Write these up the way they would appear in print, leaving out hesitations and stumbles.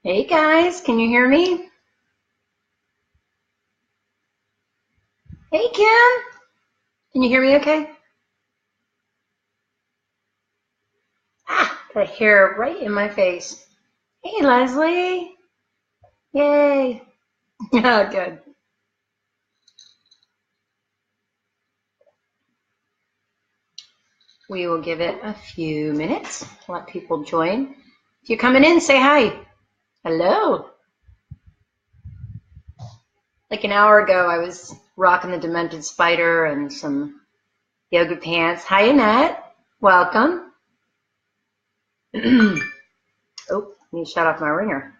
Hey guys, can you hear me? Hey Kim, can you hear me okay? Got hair right in my face. Hey Leslie, yay. Oh, good. We will give it a few minutes to let people join. If you're coming in, say hi. Hello. Like an hour ago, I was rocking the Demented Spider and some yoga pants. Hi Annette, welcome. Oh, let me shut off my ringer.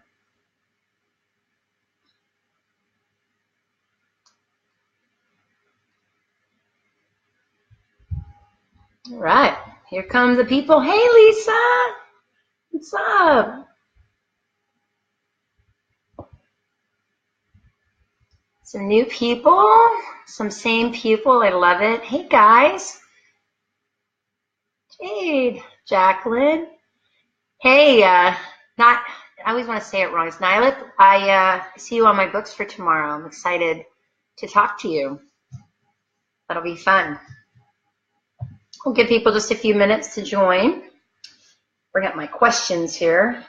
All right, here come the people. Hey Lisa, what's up? Some new people, some same people. I love it. Hey guys, Jade, Jacqueline. Hey, not. I always want to say it wrong. It's Nylip. I see you on my books for tomorrow. I'm excited to talk to you. That'll be fun. We'll give people just a few minutes to join. Bring up my questions here.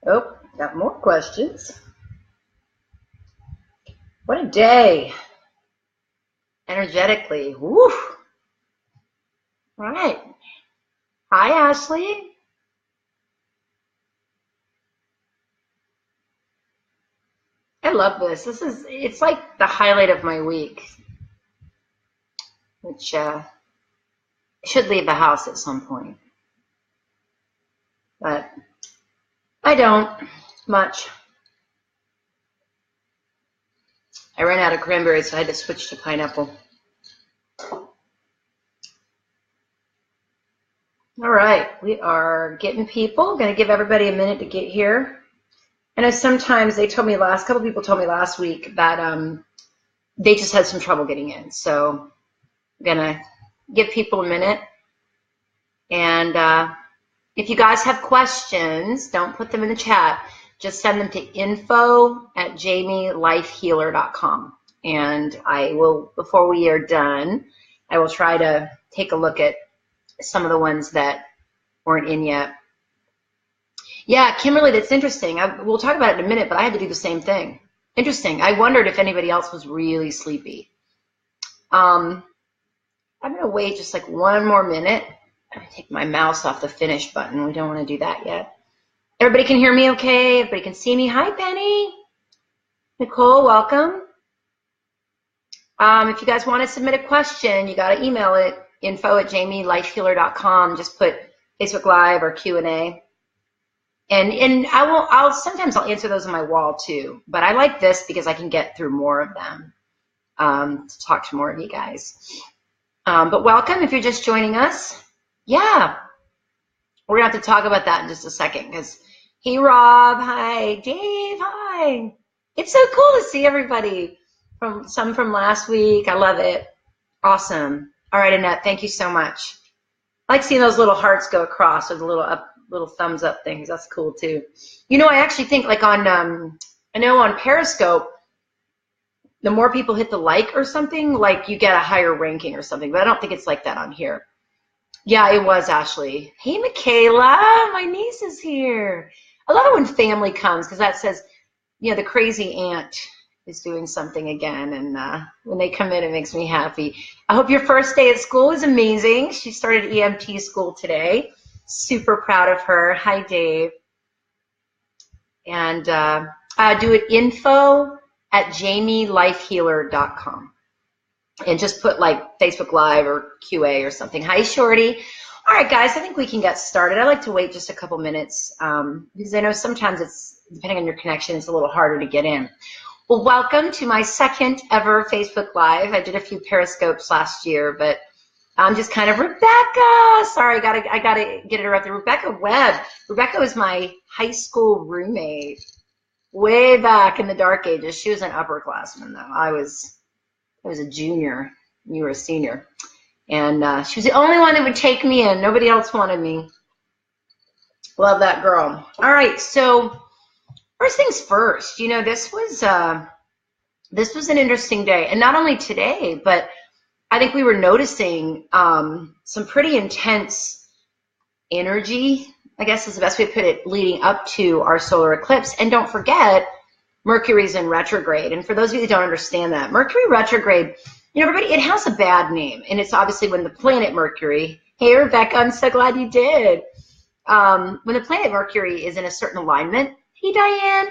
Oh, got more questions. What a day. Energetically. Woo. All right. Hi, Ashley. I love this. It's like the highlight of my week, which should leave the house at some point. But I don't much. I ran out of cranberries, so I had to switch to pineapple. All right, we are getting people. Going to give everybody a minute to get here. I know sometimes a couple people told me last week that they just had some trouble getting in. So I'm going to give people a minute. And if you guys have questions, don't put them in the chat. Just send them to info@jamielifehealer.com. And I will, before we are done, I will try to take a look at some of the ones that weren't in yet. Yeah, Kimberly, that's interesting. We'll talk about it in a minute, but I had to do the same thing. Interesting. I wondered if anybody else was really sleepy. I'm going to wait just like one more minute. I'm going to take my mouse off the finish button. We don't want to do that yet. Everybody can hear me okay? Everybody can see me? Hi, Penny. Nicole, welcome. If you guys want to submit a question, you got to email it, info@jamielifehealer.com. Just put Facebook Live or Q&A. And sometimes I'll answer those on my wall too. But I like this because I can get through more of them to talk to more of you guys. But welcome if you're just joining us. Yeah, we're going to have to talk about that in just a second because, hey, Rob, hi, Dave, hi. It's so cool to see everybody from last week. I love it. Awesome. All right, Annette, thank you so much. I like seeing those little hearts go across or the little thumbs up things. That's cool too. You know, I actually think like I know on Periscope, the more people hit the like or something, like you get a higher ranking or something, but I don't think it's like that on here. Yeah, it was, Ashley. Hey, Michaela, my niece is here. I love it when family comes because that says, you know, the crazy aunt is doing something again. And when they come in, it makes me happy. I hope your first day at school is amazing. She started EMT school today. Super proud of her. Hi, Dave. And do it info@jamielifehealer.com. And just put like Facebook Live or QA or something. Hi, Shorty. All right, guys, I think we can get started. I like to wait just a couple minutes because I know sometimes it's, depending on your connection, it's a little harder to get in. Well, welcome to my second ever Facebook Live. I did a few Periscopes last year, but I'm just kind of Rebecca. Sorry, I gotta get interrupted. Rebecca Webb. Rebecca was my high school roommate. way back in the dark ages. She was an upperclassman, though. I was a junior. You were a senior. And she was the only one that would take me in. Nobody else wanted me. Love that girl. All right, so first things first. You know, this was an interesting day, and not only today, but I think we were noticing some pretty intense energy, I guess is the best way to put it, leading up to our solar eclipse. And don't forget, Mercury's in retrograde. And for those of you that don't understand that, Mercury retrograde, you know, everybody, it has a bad name. And it's obviously when the planet Mercury, hey, Rebecca, I'm so glad you did. When the planet Mercury is in a certain alignment, hey, Diane,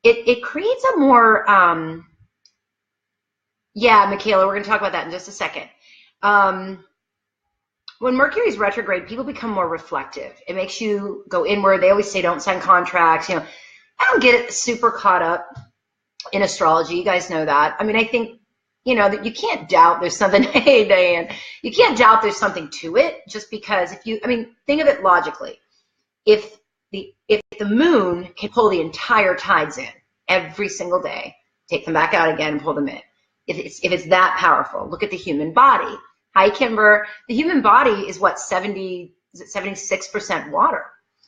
it creates a more, yeah, Michaela, we're going to talk about that in just a second. When Mercury's retrograde, people become more reflective. It makes you go inward. They always say don't sign contracts. You know, I don't get super caught up in astrology. You guys know that. I mean, I think, you know, that you can't doubt there's something, hey, Diane, you can't doubt there's something to it just because think of it logically. If the moon can pull the entire tides in every single day, take them back out again and pull them in. If it's that powerful, look at the human body. Hi, Kimber. The human body is what, 76% water.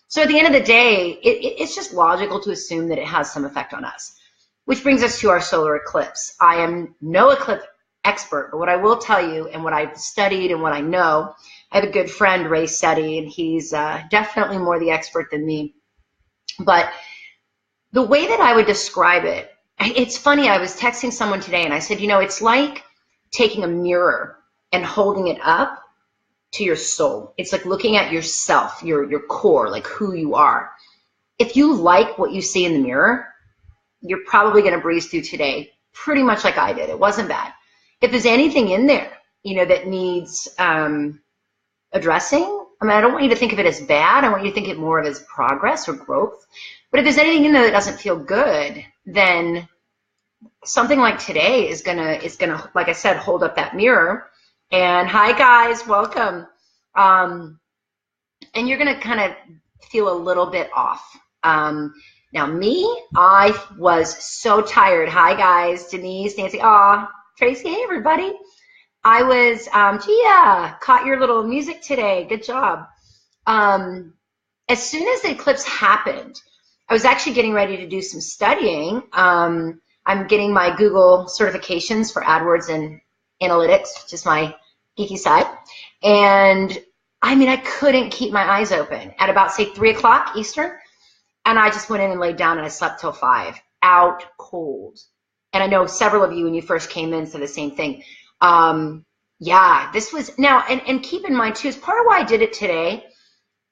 So at the end of the day, it's just logical to assume that it has some effect on us, which brings us to our solar eclipse. I am no eclipse expert, but what I will tell you and what I've studied and what I know, I have a good friend, Ray Setti, and he's definitely more the expert than me. But the way that I would describe it, it's funny, I was texting someone today and I said, you know, it's like taking a mirror and holding it up to your soul. It's like looking at yourself, your core, like who you are. If you like what you see in the mirror, you're probably going to breeze through today pretty much like I did. It wasn't bad. If there's anything in there, you know, that needs addressing, I mean, I don't want you to think of it as bad. I want you to think of it more of as progress or growth. But if there's anything in there that doesn't feel good, then something like today is gonna, like I said, hold up that mirror. And hi guys, welcome. And you're gonna kind of feel a little bit off. Now me, I was so tired. Hi guys, Denise, Nancy, Tracy, hey everybody. I was, Gia, caught your little music today. Good job. As soon as the eclipse happened, I was actually getting ready to do some studying. I'm getting my Google certifications for AdWords and Analytics, which is my geeky side. And I mean, I couldn't keep my eyes open at about, say, 3 o'clock Eastern. And I just went in and laid down and I slept till 5, out cold. And I know several of you, when you first came in, said the same thing. Yeah, this was now, and keep in mind too, as part of why I did it today,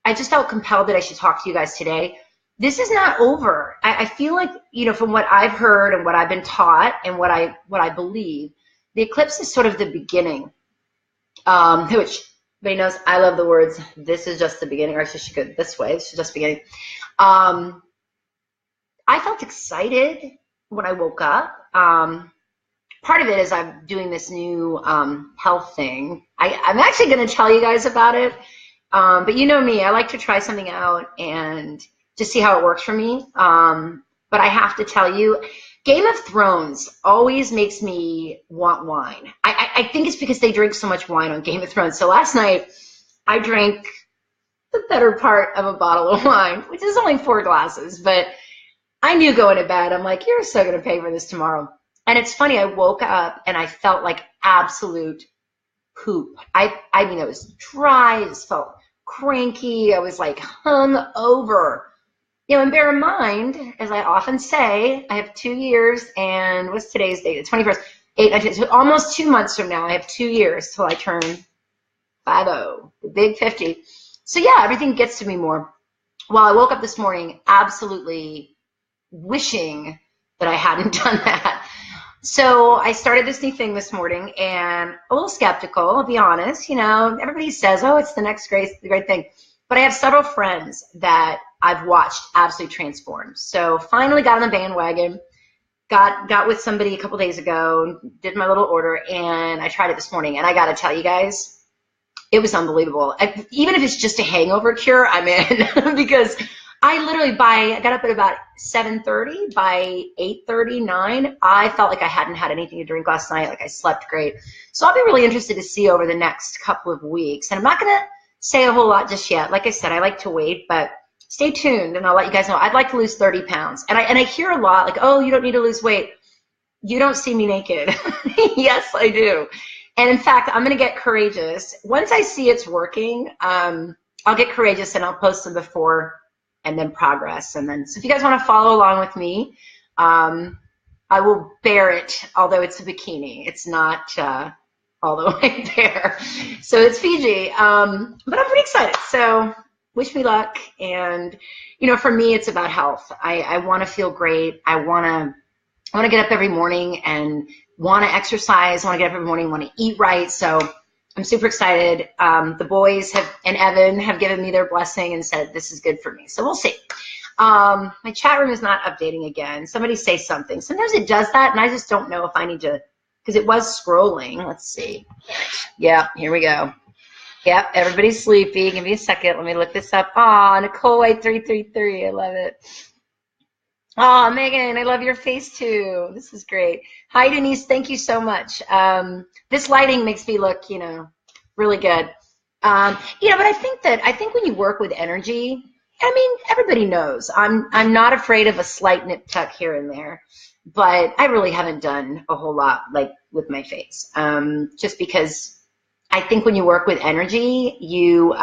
I just felt compelled that I should talk to you guys today. This is not over. I feel like, you know, from what I've heard and what I've been taught and what I believe, the eclipse is sort of the beginning, which everybody knows I love the words, this is just the beginning, or I should go this way, this is just the beginning. I felt excited when I woke up. Part of it is I'm doing this new health thing. I'm actually going to tell you guys about it. But you know me, I like to try something out and just see how it works for me. But I have to tell you, Game of Thrones always makes me want wine. I think it's because they drink so much wine on Game of Thrones. So last night, I drank the better part of a bottle of wine, which is only 4 glasses. But I knew going to bed, I'm like, you're so going to pay for this tomorrow. And it's funny, I woke up and I felt like absolute poop. I mean, I was dry, I just felt cranky, I was like hung over. You know, and bear in mind, as I often say, I have 2 years, and what's today's date? The 21st, 8, 19, so almost 2 months from now, I have 2 years till I turn 50, the big 50. So yeah, everything gets to me more. Well, I woke up this morning absolutely wishing that I hadn't done that. So I started this new thing this morning, and a little skeptical, I'll be honest. You know, everybody says, oh, it's the next great thing. But I have several friends that I've watched absolutely transform. So finally got on the bandwagon, got with somebody a couple days ago, did my little order, and I tried it this morning. And I got to tell you guys, it was unbelievable. Even if it's just a hangover cure, I'm in because I literally I got up at about 7:30. By 8:30, 9, I felt like I hadn't had anything to drink last night. Like I slept great. So I'll be really interested to see over the next couple of weeks. And I'm not going to say a whole lot just yet. Like I said, I like to wait, but stay tuned and I'll let you guys know. I'd like to lose 30 pounds. And I hear a lot like, oh, you don't need to lose weight. You don't see me naked. Yes, I do. And in fact, I'm going to get courageous. Once I see it's working, I'll get courageous and I'll post them before and then progress. And then, so if you guys want to follow along with me, I will bear it, although it's a bikini. It's not all the way there. So it's Fiji. But I'm pretty excited. So wish me luck. And, you know, for me, it's about health. I want to feel great. I want to get up every morning and want to exercise. I want to get up every morning, want to eat right. So I'm super excited. The boys and Evan have given me their blessing and said, this is good for me. So we'll see. My chat room is not updating again. Somebody say something. Sometimes it does that, and I just don't know if I need to, because it was scrolling. Let's see. Yeah, here we go. Yep, everybody's sleepy. Give me a second. Let me look this up. Oh, Nicole White 333. I love it. Oh, Megan, I love your face too. This is great. Hi, Denise. Thank you so much. This lighting makes me look, you know, really good. You know, but I think when you work with energy, I mean, everybody knows I'm not afraid of a slight nip tuck here and there, but I really haven't done a whole lot like with my face. Just because I think when you work with energy,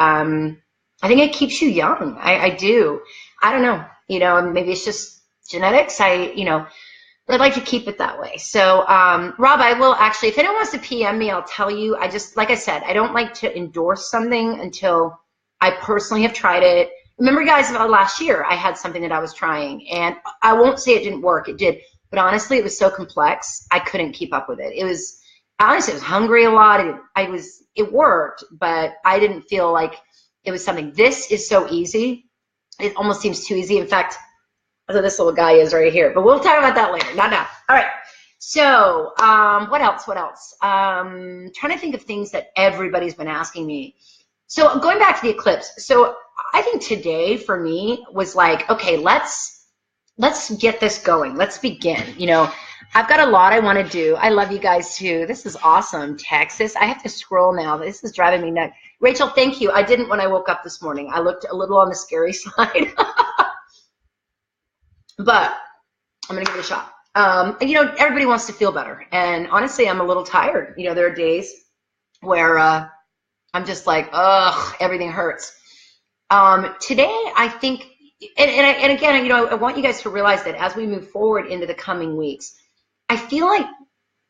I think it keeps you young. I do. I don't know. You know, maybe it's just genetics. But I'd like to keep it that way. So, Rob, I will actually, if anyone wants to PM me, I'll tell you. I just, like I said, I don't like to endorse something until I personally have tried it. Remember, guys, about last year, I had something that I was trying, and I won't say it didn't work. It did. But honestly, it was so complex, I couldn't keep up with it. Honestly, I was hungry a lot. It worked, but I didn't feel like it was something. This is so easy. It almost seems too easy. In fact, so this little guy is right here, but we'll talk about that later, not now. All right, so what else? Trying to think of things that everybody's been asking me. So going back to the eclipse, so I think today for me was like, okay, let's get this going. Let's begin. You know, I've got a lot I want to do. I love you guys too. This is awesome. Texas. I have to scroll now. This is driving me nuts. Rachel, thank you. I didn't when I woke up this morning. I looked a little on the scary side. But I'm going to give it a shot. You know, everybody wants to feel better. And honestly, I'm a little tired. You know, there are days where I'm just like, ugh, everything hurts. Today, I think, and again, you know, I want you guys to realize that as we move forward into the coming weeks, I feel like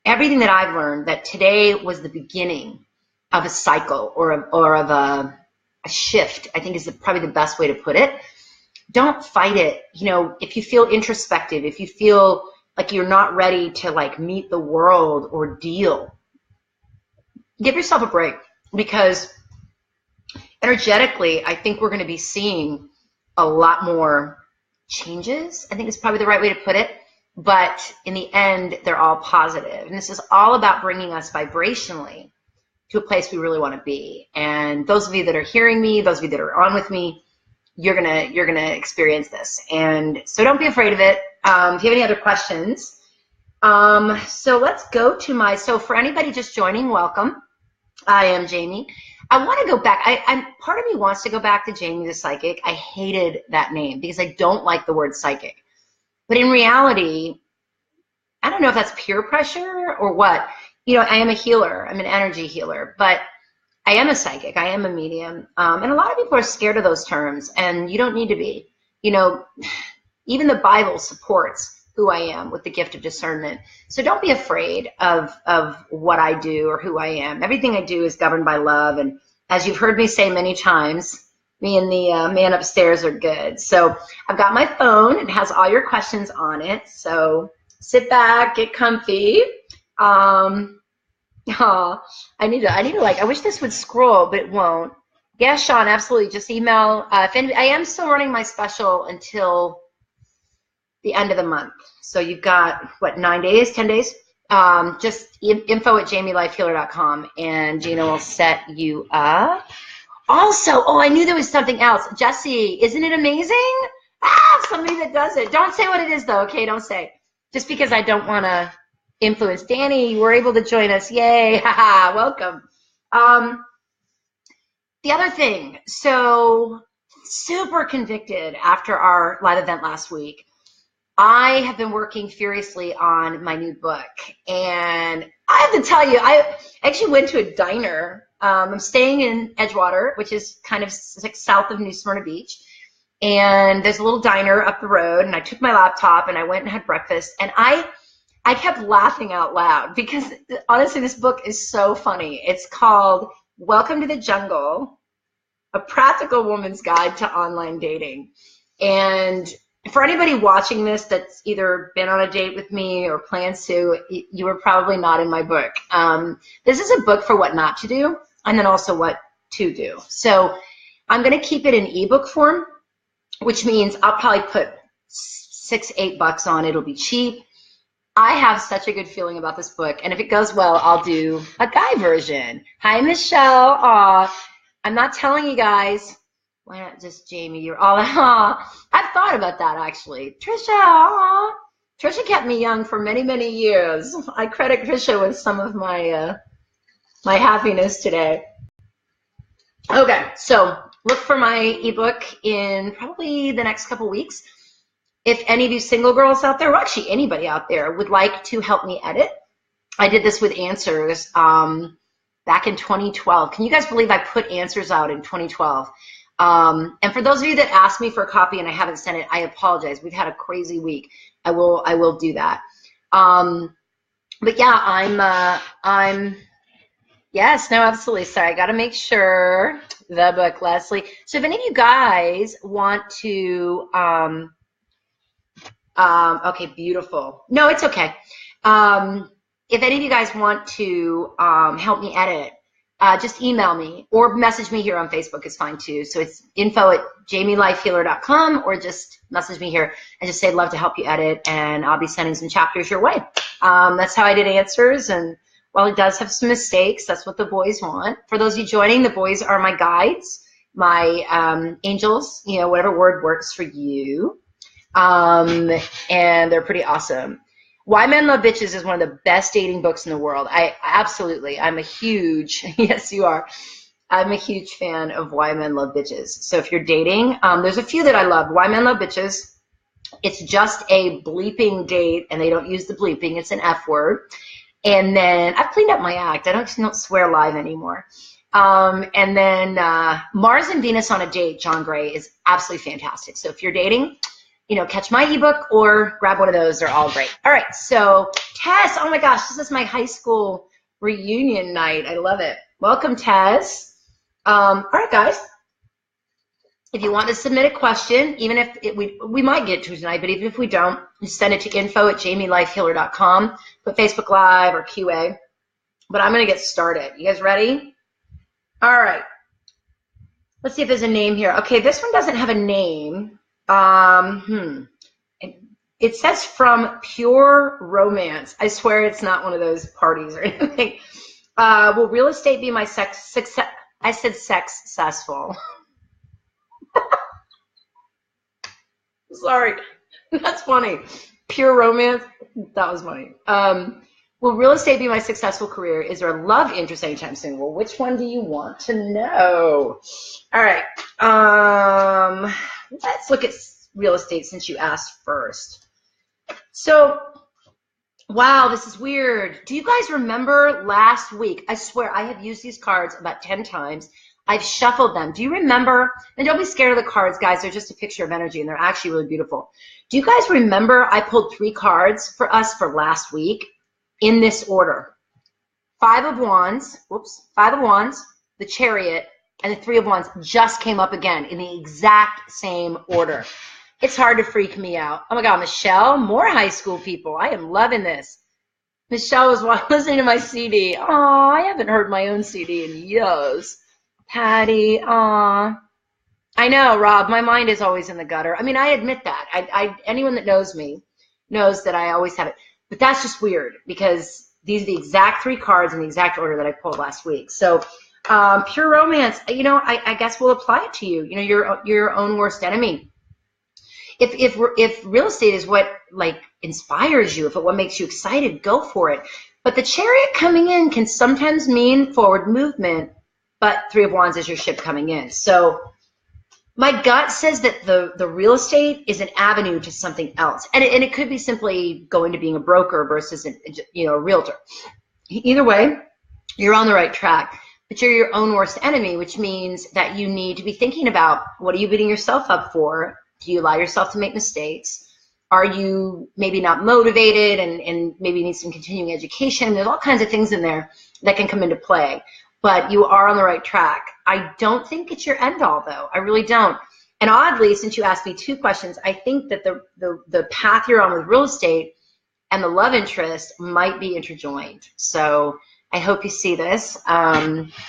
everything that I've learned, that today was the beginning of a cycle or of a shift, I think is probably the best way to put it. Don't fight it. You know, if you feel introspective, if you feel like you're not ready to like meet the world or deal, give yourself a break, because energetically, I think we're going to be seeing a lot more changes. I think it's probably the right way to put it. But in the end, they're all positive. And this is all about bringing us vibrationally to a place we really want to be. And those of you that are hearing me, those of you that are on with me, you're gonna experience this, and so don't be afraid of it. If you have any other questions, so let's go to so for anybody just joining, welcome. I am Jamie. I want to go back. Part of me wants to go back to Jamie the Psychic. I hated that name because I don't like the word psychic. But in reality, I don't know if that's peer pressure or what. You know, I am a healer. I'm an energy healer, but I am a psychic. I am a medium. And a lot of people are scared of those terms, and you don't need to be. You know, even the Bible supports who I am with the gift of discernment. So don't be afraid of what I do or who I am. Everything I do is governed by love. And as you've heard me say many times, me and the man upstairs are good. So I've got my phone. It has all your questions on it. So sit back, get comfy. Oh, I need to I wish this would scroll, but it won't. Yeah, Sean, absolutely. Just email. I am still running my special until the end of the month. So you've got, what, 9 days, 10 days? Just info@jamielifehealer.com, and Gina will set you up. Also, oh, I knew there was something else. Jesse, isn't it amazing? Somebody that does it. Don't say what it is, though, okay? Don't say. Just because I don't want to influence. Danny, you were able to join us. Yay. Haha, welcome. The other thing, so super convicted after our live event last week. I have been working furiously on my new book, and I have to tell you, I actually went to a diner. I'm staying in Edgewater, which is kind of south of New Smyrna Beach, and there's a little diner up the road, and I took my laptop and I went and had breakfast, and I kept laughing out loud because honestly, this book is so funny. It's called Welcome to the Jungle, A Practical Woman's Guide to Online Dating. And for anybody watching this that's either been on a date with me or plans to, you were probably not in my book. This is a book for what not to do and then also what to do. So I'm going to keep it in ebook form, which means I'll probably put $6-8 on it. It'll be cheap. I have such a good feeling about this book, and if it goes well, I'll do a guy version. Hi, Michelle. Aw, I'm not telling you guys. Why not just Jamie? You're all, I've thought about that, actually. Trisha, Trisha kept me young for many, many years. I credit Trisha with some of my my happiness today. Okay, so look for my ebook in probably the next couple weeks. If any of you single girls out there, or actually anybody out there, would like to help me edit, I did this with Answers back in 2012. Can you guys believe I put Answers out in 2012? And for those of you that asked me for a copy and I haven't sent it, I apologize. We've had a crazy week. I will do that. But yeah, yes, no, absolutely. Sorry, I got to make sure the book, Leslie. So if any of you guys want to, okay, beautiful. No, it's okay. If any of you guys want to help me edit, just email me or message me here on Facebook is fine too. So it's info@jamielifehealer.com, or just message me here and just say I'd love to help you edit, and I'll be sending some chapters your way. That's how I did Answers, and while it does have some mistakes, that's what the boys want. For those of you joining, the boys are my guides, my angels, you know, whatever word works for you. And they're pretty awesome. Why Men Love Bitches is one of the best dating books in the world. I'm a huge, yes you are, I'm a huge fan of Why Men Love Bitches. So if you're dating, there's a few that I love. Why Men Love Bitches, it's just a bleeping date, and they don't use the bleeping, it's an F word. And then I've cleaned up my act. I don't swear live anymore. And then Mars and Venus on a Date, John Gray, is absolutely fantastic. So if you're dating, you know, catch my ebook or grab one of those. They're all great. All right, so Tess, oh my gosh, this is my high school reunion night. I love it. Welcome, Tess. All right, guys. If you want to submit a question, even if we might get to it tonight, but even if we don't, just send it to info@jamielifehealer.com, put Facebook Live or QA. But I'm going to get started. You guys ready? All right. Let's see if there's a name here. Okay, this one doesn't have a name. It says From Pure Romance. I swear it's not one of those parties or anything. Will real estate be my success? I said successful. Sorry, that's funny. Pure romance, that was funny. Will real estate be my successful career? Is there a love interest anytime soon? Well, which one do you want to know? All right, let's look at real estate since you asked first. So, wow, this is weird. Do you guys remember last week? I swear I have used these cards about 10 times. I've shuffled them. Do you remember? And don't be scared of the cards, guys. They're just a picture of energy, and they're actually really beautiful. Do you guys remember I pulled 3 cards for us for last week in this order? 5 of Wands, whoops, 5 of Wands, the Chariot, and the 3 of Wands just came up again in the exact same order. It's hard to freak me out. Oh, my God, Michelle, more high school people. I am loving this. Michelle was listening to my CD. Oh, I haven't heard my own CD in years. Patty, aw. I know, Rob, my mind is always in the gutter. I mean, I admit that. Anyone that knows me knows that I always have it. But that's just weird because these are the exact 3 cards in the exact order that I pulled last week. So pure romance, you know, I guess we'll apply it to you. You know, you're your own worst enemy. If real estate is what like inspires you, if it what makes you excited, go for it. But the Chariot coming in can sometimes mean forward movement, but Three of Wands is your ship coming in. So my gut says that the real estate is an avenue to something else. And it could be simply going to being a broker versus a realtor. Either way, you're on the right track. But you're your own worst enemy, which means that you need to be thinking about, what are you beating yourself up for? Do you allow yourself to make mistakes? Are you maybe not motivated and maybe need some continuing education? There's all kinds of things in there that can come into play. But you are on the right track. I don't think it's your end all, though. I really don't. And oddly, since you asked me 2 questions, I think that the path you're on with real estate and the love interest might be interjoined. So I hope you see this.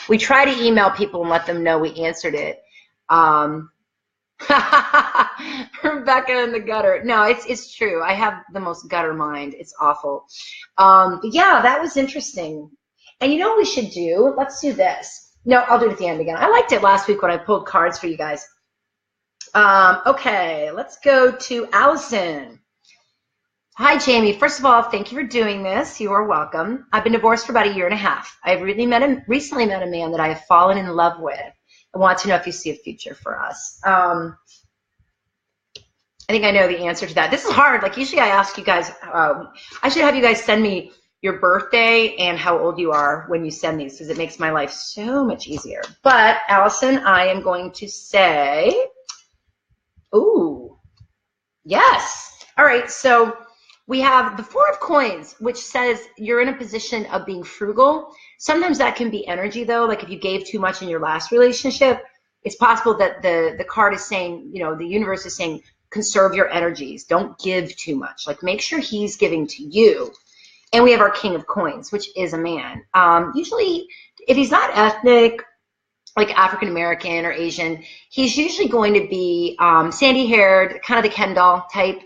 We try to email people and let them know we answered it. Rebecca in the gutter. No, it's true. I have the most gutter mind. It's awful. But yeah, that was interesting. And you know what we should do? Let's do this. No, I'll do it at the end again. I liked it last week when I pulled cards for you guys. Okay, let's go to Allison. Hi, Jamie. First of all, thank you for doing this. You are welcome. I've been divorced for about 1.5 years. I've recently met a man that I have fallen in love with. I want to know if you see a future for us. I think I know the answer to that. This is hard. Like usually I ask you guys, I should have you guys send me your birthday and how old you are when you send these, because it makes my life so much easier. But Allison, I am going to say, ooh, yes. All right, so we have the 4 of Coins, which says you're in a position of being frugal. Sometimes that can be energy, though. Like if you gave too much in your last relationship, it's possible that the card is saying, the universe is saying, conserve your energies. Don't give too much. Like make sure he's giving to you. And we have our King of Coins, which is a man. Usually, if he's not ethnic, like African-American or Asian, he's usually going to be sandy-haired, kind of the Ken doll type,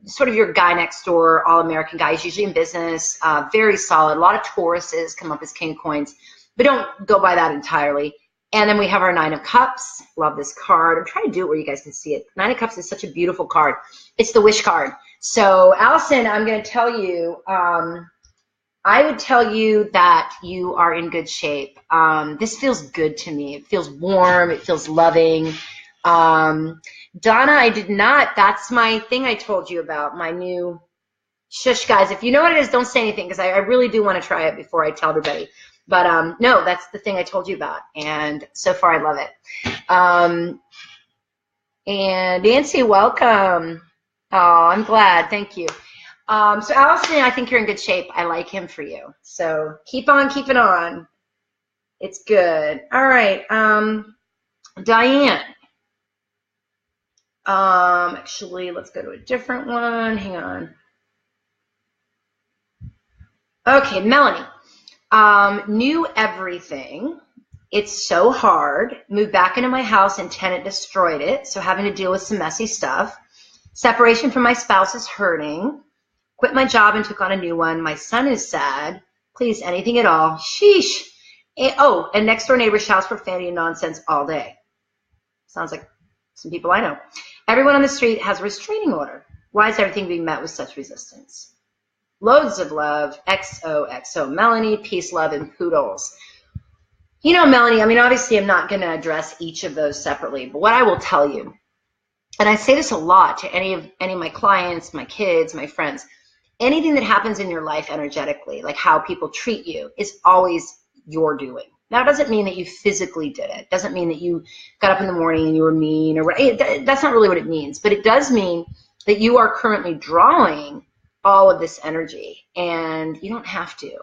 sort of your guy next door, all-American guy. He's usually in business, very solid. A lot of Tauruses come up as King of Coins, but don't go by that entirely. And then we have our 9 of Cups. Love this card. I'm trying to do it where you guys can see it. 9 of Cups is such a beautiful card. It's the wish card. So, Allison, I'm going to tell you, I would tell you that you are in good shape. This feels good to me. It feels warm. It feels loving. Donna, I did not. That's my thing I told you about, my new shush, guys. If you know what it is, don't say anything, because I really do want to try it before I tell everybody. But no, that's the thing I told you about, and so far I love it. And Nancy, welcome. Oh, I'm glad. Thank you. So Allison, I think you're in good shape. I like him for you. So keep on keeping on. It's good. All right. Diane. Actually, let's go to a different one. Hang on. Okay, Melanie. Knew everything. It's so hard. Moved back into my house and tenant destroyed it. So having to deal with some messy stuff. Separation from my spouse is hurting. Quit my job and took on a new one. My son is sad. Please, anything at all. Sheesh. And next door neighbor shouts profanity and nonsense all day. Sounds like some people I know. Everyone on the street has a restraining order. Why is everything being met with such resistance? Loads of love. XOXO. Melanie, peace, love, and poodles. Melanie, obviously I'm not going to address each of those separately, but what I will tell you, and I say this a lot to any of my clients, my kids, my friends, anything that happens in your life energetically, like how people treat you, is always your doing. Now, it doesn't mean that you physically did it. It doesn't mean that you got up in the morning and you were mean, or that's not really what it means. But it does mean that you are currently drawing all of this energy, and you don't have to.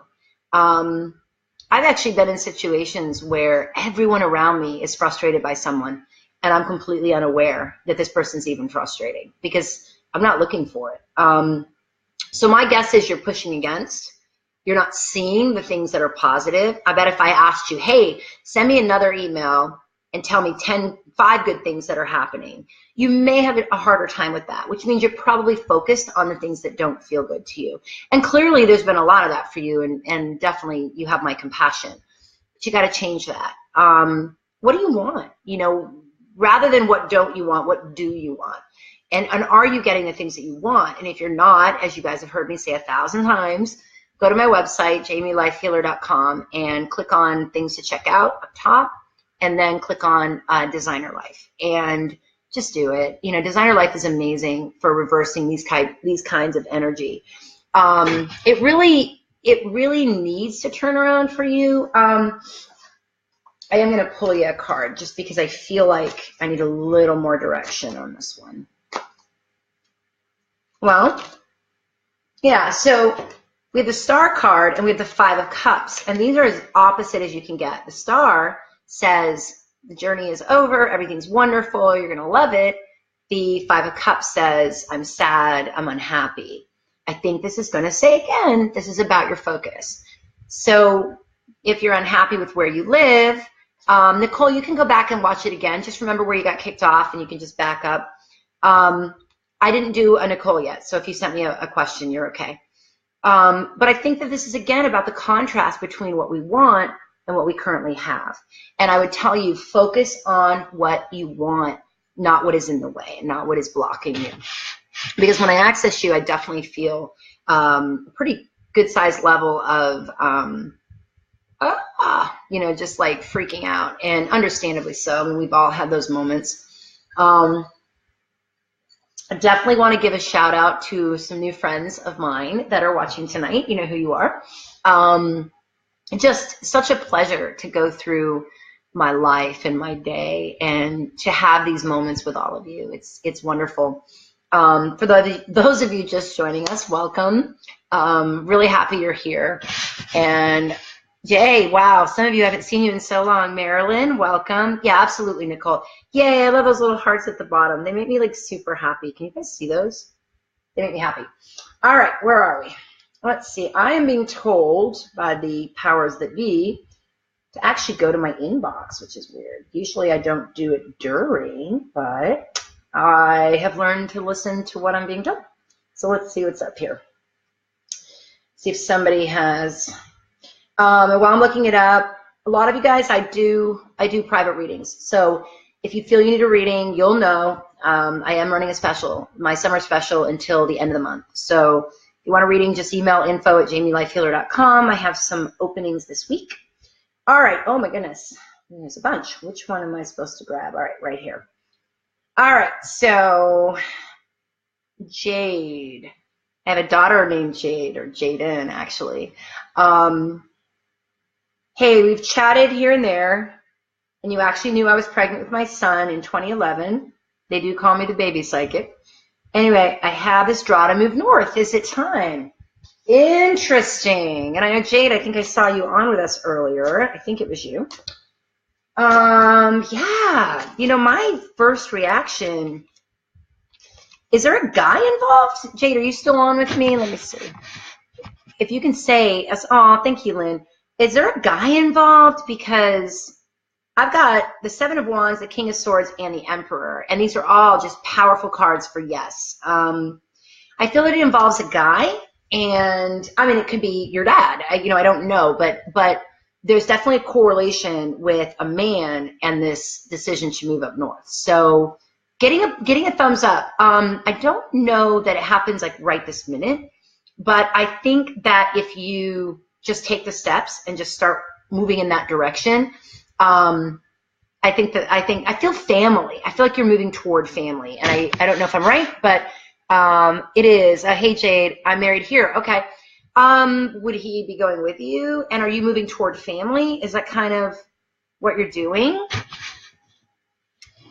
I've actually been in situations where everyone around me is frustrated by someone, and I'm completely unaware that this person's even frustrating because I'm not looking for it. So my guess is you're pushing against. You're not seeing the things that are positive. I bet if I asked you, hey, send me another email and tell me 5 good things that are happening, you may have a harder time with that, which means you're probably focused on the things that don't feel good to you. And clearly there's been a lot of that for you, and definitely you have my compassion. But you got to change that. What do you want? Rather than what don't you want, what do you want? And are you getting the things that you want? And if you're not, as you guys have heard me say 1,000 times, go to my website, jamielifehealer.com, and click on things to check out up top, and then click on Designer Life. And just do it. You know, Designer Life is amazing for reversing these kinds of energy. It really needs to turn around for you. I am going to pull you a card just because I feel like I need a little more direction on this one. Well, yeah, so we have the Star card and we have the Five of Cups, and these are as opposite as you can get. The Star says the journey is over, everything's wonderful, you're going to love it. The Five of Cups says, I'm sad, I'm unhappy. I think this is going to say again, this is about your focus. So if you're unhappy with where you live, Nicole, you can go back and watch it again. Just remember where you got kicked off and you can just back up. I didn't do a Nicole yet, so if you sent me a question, you're okay. But I think that this is, again, about the contrast between what we want and what we currently have. And I would tell you, focus on what you want, not what is in the way, not what is blocking you. Because when I access you, I definitely feel a pretty good-sized level of, you know, just like freaking out, and understandably so. I mean, we've all had those moments. I definitely want to give a shout out to some new friends of mine that are watching tonight. You know who you are. Just such a pleasure to go through my life and my day and to have these moments with all of you. It's wonderful. For those of you just joining us, welcome. Really happy you're here. And Jay, wow, some of you, haven't seen you in so long. Marilyn, welcome. Yeah, absolutely, Nicole. Yay, I love those little hearts at the bottom. They make me like super happy. Can you guys see those? They make me happy. All right, where are we? Let's see. I am being told by the powers that be to actually go to my inbox, which is weird. Usually I don't do it during, but I have learned to listen to what I'm being told. So let's see what's up here. See if somebody has... while I'm looking it up, a lot of you guys, I do private readings. So if you feel you need a reading, you'll know. I am running a special, my summer special, until the end of the month. So if you want a reading, just email info@jamielifehealer.com. I have some openings this week. All right. Oh my goodness. There's a bunch. Which one am I supposed to grab? All right, right here. All right. So Jade. I have a daughter named Jade, or Jaden, actually. Hey, we've chatted here and there, and you actually knew I was pregnant with my son in 2011. They do call me the baby psychic. Anyway, I have this draw to move north. Is it time? Interesting. And I know, Jade, I think I saw you on with us earlier. I think it was you. Yeah. You know, my first reaction, is there a guy involved? Jade, are you still on with me? Let me see. If you can say, oh, thank you, Lynn. Is there a guy involved? Because I've got the Seven of Wands, the King of Swords, and the Emperor. And these are all just powerful cards for yes. I feel that it involves a guy. And, I mean, it could be your dad. I don't know. But there's definitely a correlation with a man and this decision to move up north. So getting a thumbs up. I don't know that it happens like right this minute. But I think that if you just take the steps and just start moving in that direction, I feel family. I feel like you're moving toward family. And I don't know if I'm right, but it is. Hey, Jade, I'm married here. Okay. Would he be going with you? And are you moving toward family? Is that kind of what you're doing?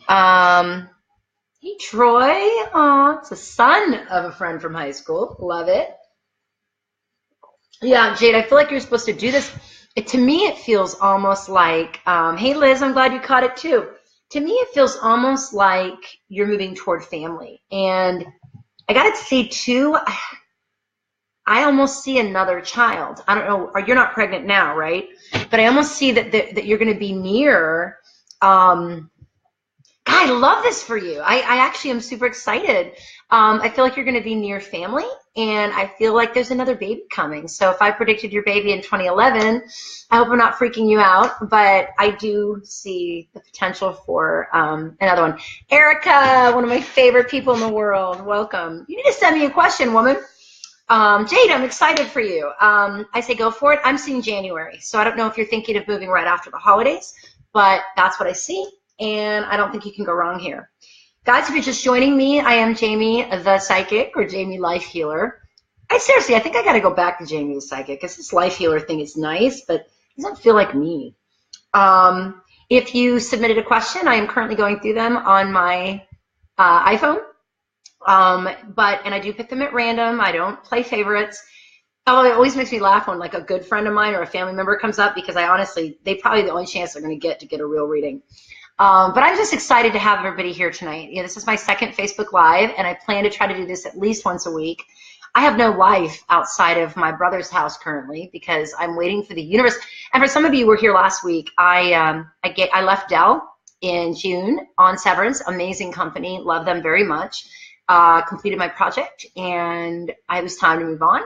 Hey, Troy. Aw, it's a son of a friend from high school. Love it. Yeah, Jade, I feel like you're supposed to do this. To me, it feels almost like, hey, Liz, I'm glad you caught it too. To me, it feels almost like you're moving toward family. And I got to say, too, I almost see another child. I don't know, or you're not pregnant now, right? But I almost see that you're going to be near, God, I love this for you. I actually am super excited. I feel like you're going to be near family, and I feel like there's another baby coming. So if I predicted your baby in 2011, I hope I'm not freaking you out, but I do see the potential for another one. Erica, one of my favorite people in the world, welcome. You need to send me a question, woman. Jade, I'm excited for you. I say go for it. I'm seeing January, so I don't know if you're thinking of moving right after the holidays, but that's what I see, and I don't think you can go wrong here. Guys, if you're just joining me, I am Jamie the Psychic, or Jamie Life Healer. I think I got to go back to Jamie the Psychic, because this Life Healer thing is nice, but it doesn't feel like me. If you submitted a question, I am currently going through them on my iPhone. And I do pick them at random. I don't play favorites. Oh, it always makes me laugh when like a good friend of mine or a family member comes up, because they probably the only chance they're going to get a real reading. But I'm just excited to have everybody here tonight. This is my second Facebook Live, and I plan to try to do this at least once a week. I have no life outside of my brother's house currently, because I'm waiting for the universe. And for some of you who were here last week, I left Dell in June on severance. Amazing company, love them very much. Completed my project, and it was time to move on.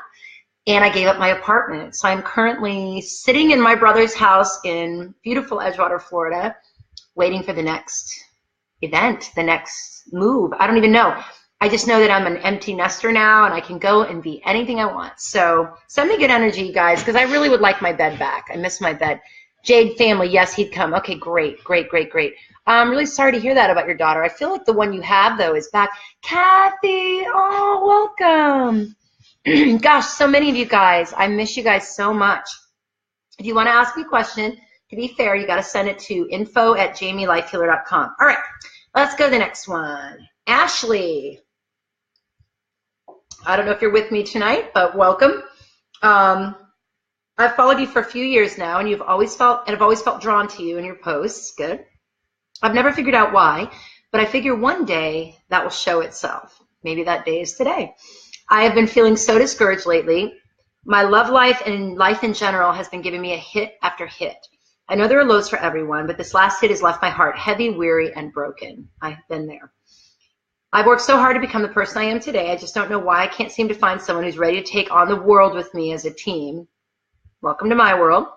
And I gave up my apartment. So I'm currently sitting in my brother's house in beautiful Edgewater, Florida, waiting for the next event, the next move. I don't even know. I just know that I'm an empty nester now, and I can go and be anything I want. So send me good energy, guys, because I really would like my bed back. I miss my bed. Jade family, yes, he'd come. Okay, great, great, great, great. I'm really sorry to hear that about your daughter. I feel like the one you have, though, is back. Kathy, oh, welcome. Gosh, so many of you guys. I miss you guys so much. If you want to ask me a question, to be fair, you got to send it to info@jamielifehealer.com. All right, let's go to the next one. Ashley. I don't know if you're with me tonight, but welcome. I've followed you for a few years now, and I've always felt drawn to you and your posts. Good. I've never figured out why, but I figure one day that will show itself. Maybe that day is today. I have been feeling so discouraged lately. My love life and life in general has been giving me a hit after hit. I know there are lows for everyone, but this last hit has left my heart heavy, weary, and broken. I've been there. I've worked so hard to become the person I am today. I just don't know why I can't seem to find someone who's ready to take on the world with me as a team. Welcome to my world.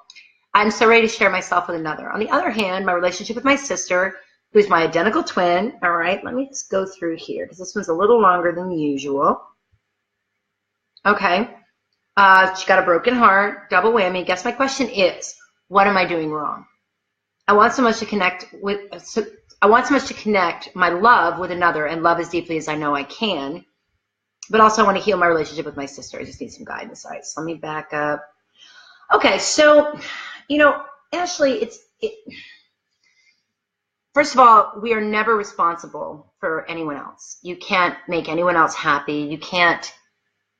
I'm so ready to share myself with another. On the other hand, my relationship with my sister, who's my identical twin. All right, let me just go through here, because this one's a little longer than usual. Okay. She got a broken heart, double whammy. Guess my question is, what am I doing wrong? I want so much to connect my love with another and love as deeply as I know I can. But also I want to heal my relationship with my sister. I just need some guidance. All right, so let me back up. Okay, so, Ashley, first of all, we are never responsible for anyone else. You can't make anyone else happy. You can't,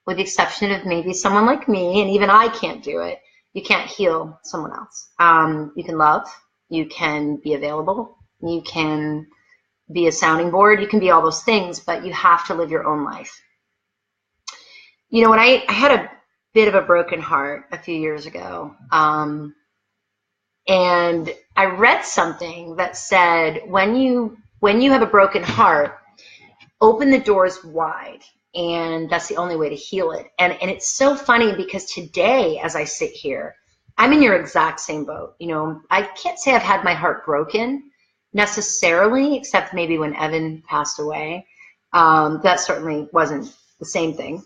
with the exception of maybe someone like me, and even I can't do it. You can't heal someone else. You can love. You can be available. You can be a sounding board. You can be all those things, but you have to live your own life. When I had a bit of a broken heart a few years ago, and I read something that said, when you have a broken heart, open the doors wide. And that's the only way to heal it. And it's so funny, because today, as I sit here, I'm in your exact same boat. I can't say I've had my heart broken necessarily, except maybe when Evan passed away. That certainly wasn't the same thing.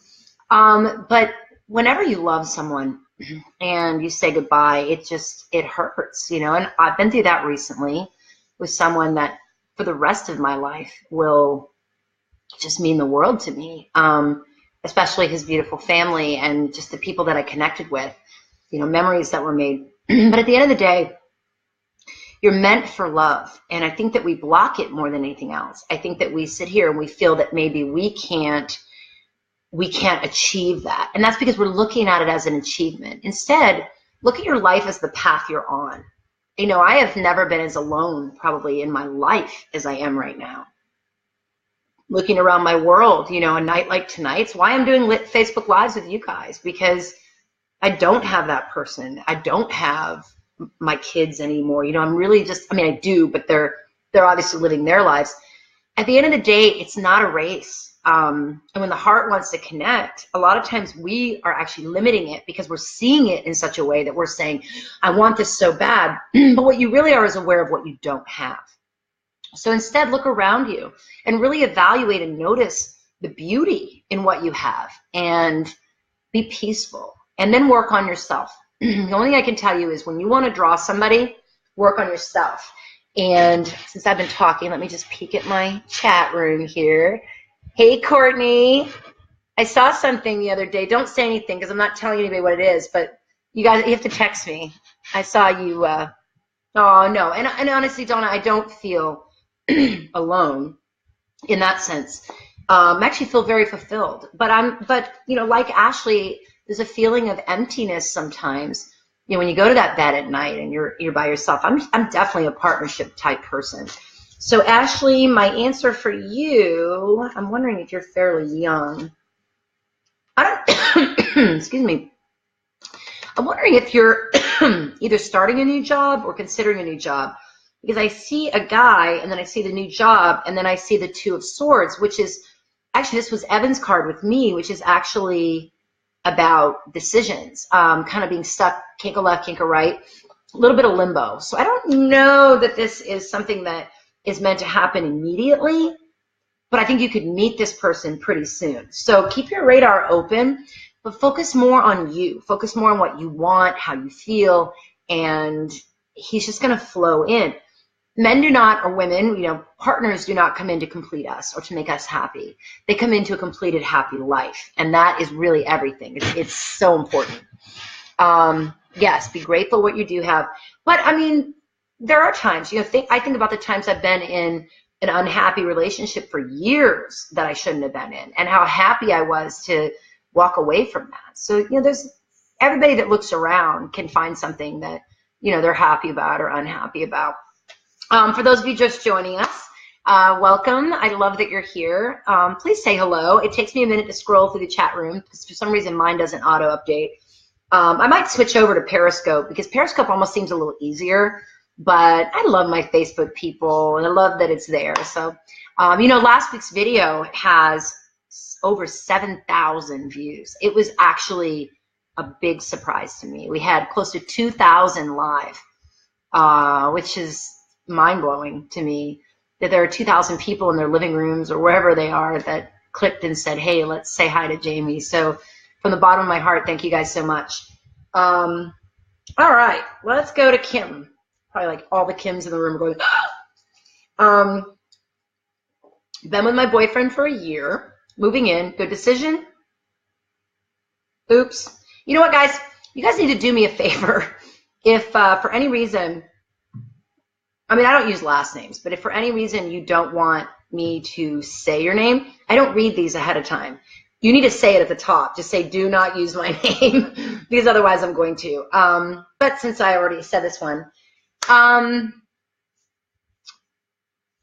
But whenever you love someone and you say goodbye, it hurts, and I've been through that recently with someone that for the rest of my life will just mean the world to me, especially his beautiful family and just the people that I connected with, memories that were made. But at the end of the day, you're meant for love. And I think that we block it more than anything else. I think that we sit here and we feel that maybe we can't achieve that. And that's because we're looking at it as an achievement. Instead, look at your life as the path you're on. I have never been as alone probably in my life as I am right now. Looking around my world, a night like tonight's why I'm doing Facebook Lives with you guys, because I don't have that person. I don't have my kids anymore. I'm really I do, but they're they're obviously living their lives. At the end of the day, it's not a race. And when the heart wants to connect, a lot of times we are actually limiting it because we're seeing it in such a way that we're saying, I want this so bad. But what you really are is aware of what you don't have. So instead, look around you and really evaluate and notice the beauty in what you have and be peaceful. And then work on yourself. The only thing I can tell you is when you want to draw somebody, work on yourself. And since I've been talking, let me just peek at my chat room here. Hey, Courtney. I saw something the other day. Don't say anything because I'm not telling anybody what it is, but you guys, you have to text me. I saw you. Oh, no. And honestly, Donna, I don't feel alone in that sense. I actually feel very fulfilled. But you know, like Ashley, there's a feeling of emptiness sometimes. You know, when you go to that bed at night and you're by yourself. I'm definitely a partnership type person. So Ashley, my answer for you, I'm wondering if you're fairly young. I don't, excuse me. I'm wondering if you're either starting a new job or considering a new job, because I see a guy and then I see the new job and then I see the Two of Swords, which is actually, this was Evan's card with me, which is actually about decisions, kind of being stuck, can't go left, can't go right, a little bit of limbo. So I don't know that this is something that is meant to happen immediately, but I think you could meet this person pretty soon. So keep your radar open, but focus more on you. Focus more on what you want, how you feel, and he's just going to flow in. Men do not, or women, you know, partners do not come in to complete us or to make us happy. They come into a completed, happy life, and that is really everything. It's so important. Yes, be grateful what you do have, but I mean, there are times, you know, I think about the times I've been in an unhappy relationship for years that I shouldn't have been in, and how happy I was to walk away from that. So, you know, there's everybody that looks around can find something that, you know, they're happy about or unhappy about. For those of you just joining us, welcome. I love that you're here. Please say hello. It takes me a minute to scroll through the chat room because for some reason mine doesn't auto update. I might switch over to Periscope because Periscope almost seems a little easier. But I love my Facebook people, and I love that it's there. So, you know, last week's video has over 7,000 views. It was actually a big surprise to me. We had close to 2,000 live, which is mind-blowing to me, that there are 2,000 people in their living rooms or wherever they are that clicked and said, hey, let's say hi to Jamie. So from the bottom of my heart, thank you guys so much. All right, let's go to Kim. Probably like all the Kims in the room are going, been with my boyfriend for a year, moving in, good decision. Oops. You know what, guys? You guys need to do me a favor. If for any reason, I mean, I don't use last names, but if for any reason you don't want me to say your name, I don't read these ahead of time. You need to say it at the top. Just say, do not use my name, because otherwise I'm going to. But since I already said this one,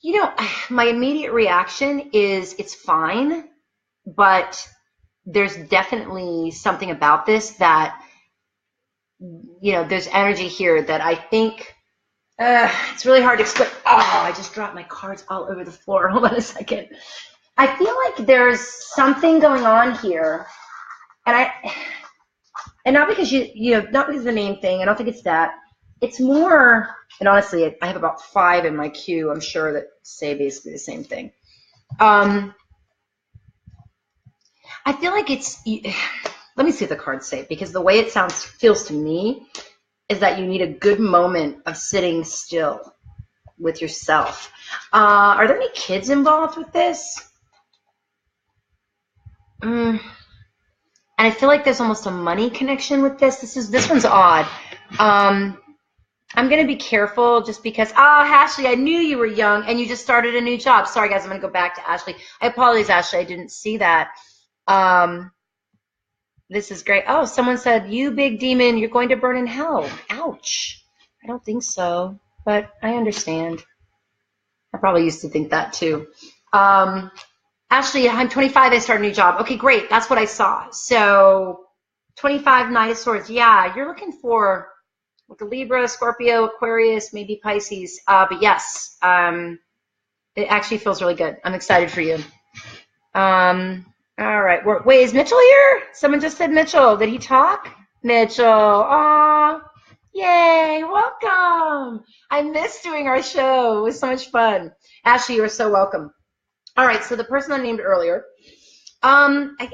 you know, my immediate reaction is it's fine, but there's definitely something about this that, you know, there's energy here that I think it's really hard to explain. Oh, I just dropped my cards all over the floor. Hold on a second. I feel like there's something going on here, and not because not because of the name thing. I don't think it's that. It's more, and honestly, I have about 5 in my queue, I'm sure, that say basically the same thing. I feel like it's, let me see what the cards say, because the way it feels to me is that you need a good moment of sitting still with yourself. Are there any kids involved with this? And I feel like there's almost a money connection with this. This one's odd. I'm going to be careful just because, Ashley, I knew you were young and you just started a new job. Sorry, guys, I'm going to go back to Ashley. I apologize, Ashley. I didn't see that. This is great. Oh, someone said, you big demon, you're going to burn in hell. Ouch. I don't think so, but I understand. I probably used to think that too. Ashley, I'm 25. I started a new job. Okay, great. That's what I saw. So 25, Knight of Swords. Yeah, you're looking for With the Libra, Scorpio, Aquarius, maybe Pisces. But yes, it actually feels really good. I'm excited for you. All right. Wait, is Mitchell here? Someone just said Mitchell. Did he talk? Mitchell. Aw. Yay. Welcome. I missed doing our show. It was so much fun. Ashley, you are so welcome. All right. So the person I named earlier, my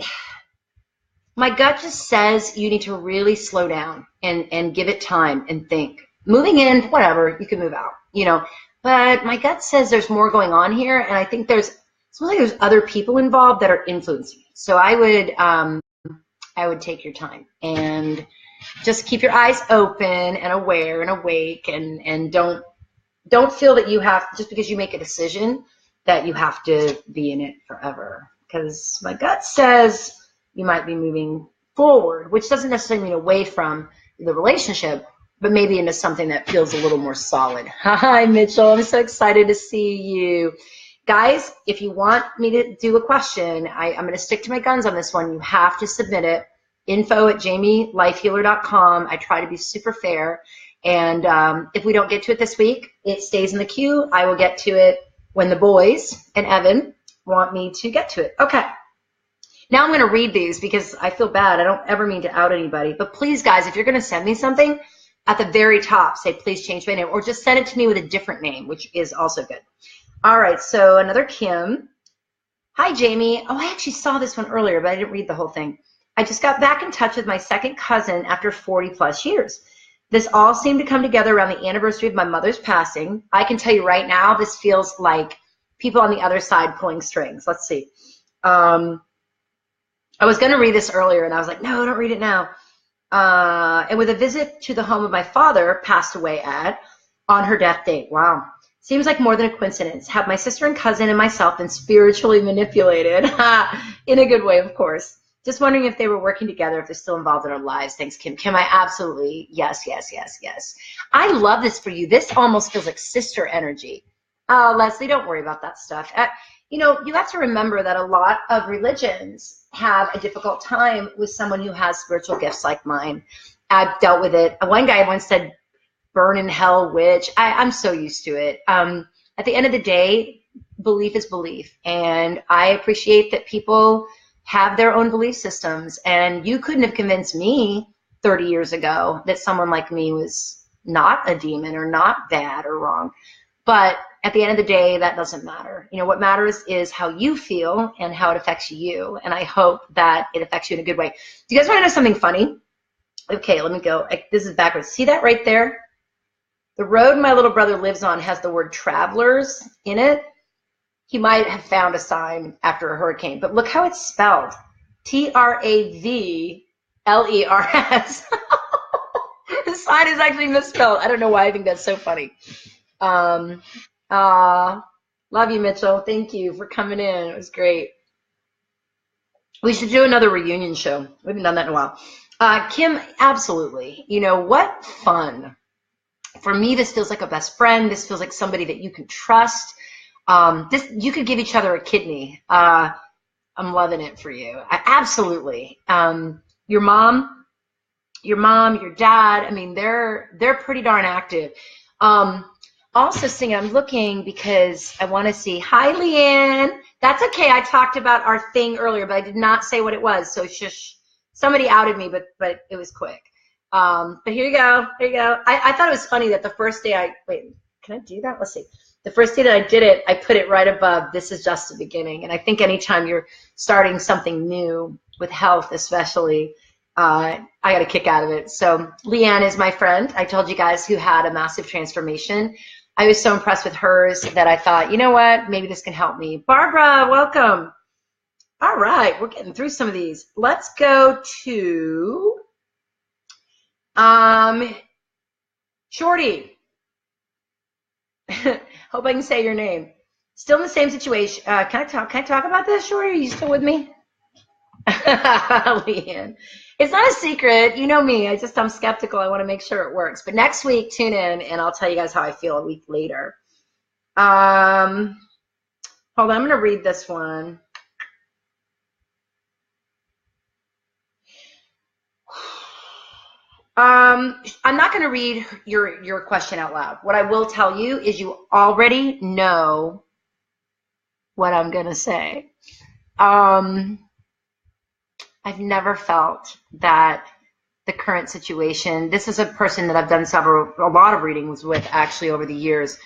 gut just says you need to really slow down and give it time and think. Moving in, whatever, you can move out, But my gut says there's more going on here, and I think there's other people involved that are influencing you. So I would take your time and just keep your eyes open and aware and awake, and don't feel that you have, just because you make a decision, that you have to be in it forever. Because my gut says you might be moving forward, which doesn't necessarily mean away from the relationship, but maybe into something that feels a little more solid. Hi, Mitchell. I'm so excited to see you. Guys, if you want me to do a question, I'm going to stick to my guns on this one. You have to submit it. info@jamielifehealer.com. I try to be super fair. And if we don't get to it this week, it stays in the queue. I will get to it when the boys and Evan want me to get to it. Okay. Now I'm going to read these because I feel bad. I don't ever mean to out anybody. But please, guys, if you're going to send me something, at the very top, say, please change my name. Or just send it to me with a different name, which is also good. All right, so another Kim. Hi, Jamie. Oh, I actually saw this one earlier, but I didn't read the whole thing. I just got back in touch with my second cousin after 40-plus years. This all seemed to come together around the anniversary of my mother's passing. I can tell you right now, this feels like people on the other side pulling strings. Let's see. I was going to read this earlier, and I was like, no, don't read it now. And with a visit to the home of my father passed away at on her death date. Wow. Seems like more than a coincidence. Have my sister and cousin and myself been spiritually manipulated? In a good way, of course. Just wondering if they were working together, if they're still involved in our lives. Thanks, Kim. Kim, I absolutely, yes. I love this for you. This almost feels like sister energy. Leslie, don't worry about that stuff. You have to remember that a lot of religions have a difficult time with someone who has spiritual gifts like mine. I've dealt with it. One guy once said, burn in hell, witch. I'm so used to it. At the end of the day, belief is belief. And I appreciate that people have their own belief systems. And you couldn't have convinced me 30 years ago that someone like me was not a demon or not bad or wrong. But at the end of the day, that doesn't matter. What matters is how you feel and how it affects you. And I hope that it affects you in a good way. Do you guys want to know something funny? Okay, let me go. This is backwards. See that right there? The road my little brother lives on has the word travelers in it. He might have found a sign after a hurricane, but look how it's spelled. Travlers. The sign is actually misspelled. I don't know why I think that's so funny. Love you, Mitchell. Thank you for coming in. It was great. We should do another reunion show. We haven't done that in a while. Kim, absolutely. What fun. For me, this feels like a best friend. This feels like somebody that you can trust. You could give each other a kidney. I'm loving it for you. Absolutely. Your mom, your dad, they're pretty darn active. Also, singing, I'm looking because I want to see. Hi, Leanne. That's okay. I talked about our thing earlier, but I did not say what it was. So shush. Somebody outed me, but it was quick. But here you go. Here you go. I thought it was funny that the first day wait, can I do that? Let's see. The first day that I did it, I put it right above, this is just the beginning. And I think anytime you're starting something new with health, especially, I got a kick out of it. So Leanne is my friend. I told you guys, who had a massive transformation. I was so impressed with hers that I thought, you know what, maybe this can help me. Barbara, welcome. All right, we're getting through some of these. Let's go to Shorty. Hope I can say your name. Still in the same situation. Can I talk about this, Shorty? Are you still with me? Leanne. It's not a secret. You know me. I'm skeptical. I want to make sure it works. But next week, tune in, and I'll tell you guys how I feel a week later. Hold on. I'm going to read this one. I'm not going to read your question out loud. What I will tell you is you already know what I'm going to say. I've never felt that the current situation, this is a person that I've done a lot of readings with actually over the years.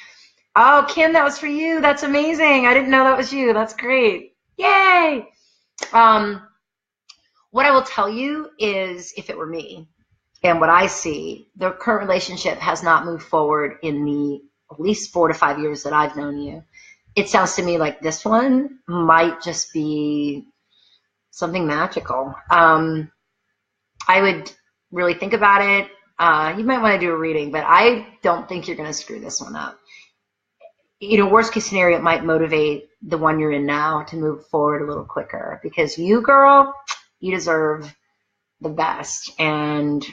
Oh, Kim, that was for you. That's amazing. I didn't know that was you. That's great. Yay. What I will tell you is, if it were me and what I see, the current relationship has not moved forward in the at least 4 to 5 years that I've known you. It sounds to me like this one might just be something magical. I would really think about it. You might want to do a reading, but I don't think you're going to screw this one up. You know, worst case scenario, it might motivate the one you're in now to move forward a little quicker, because you, girl, you deserve the best. And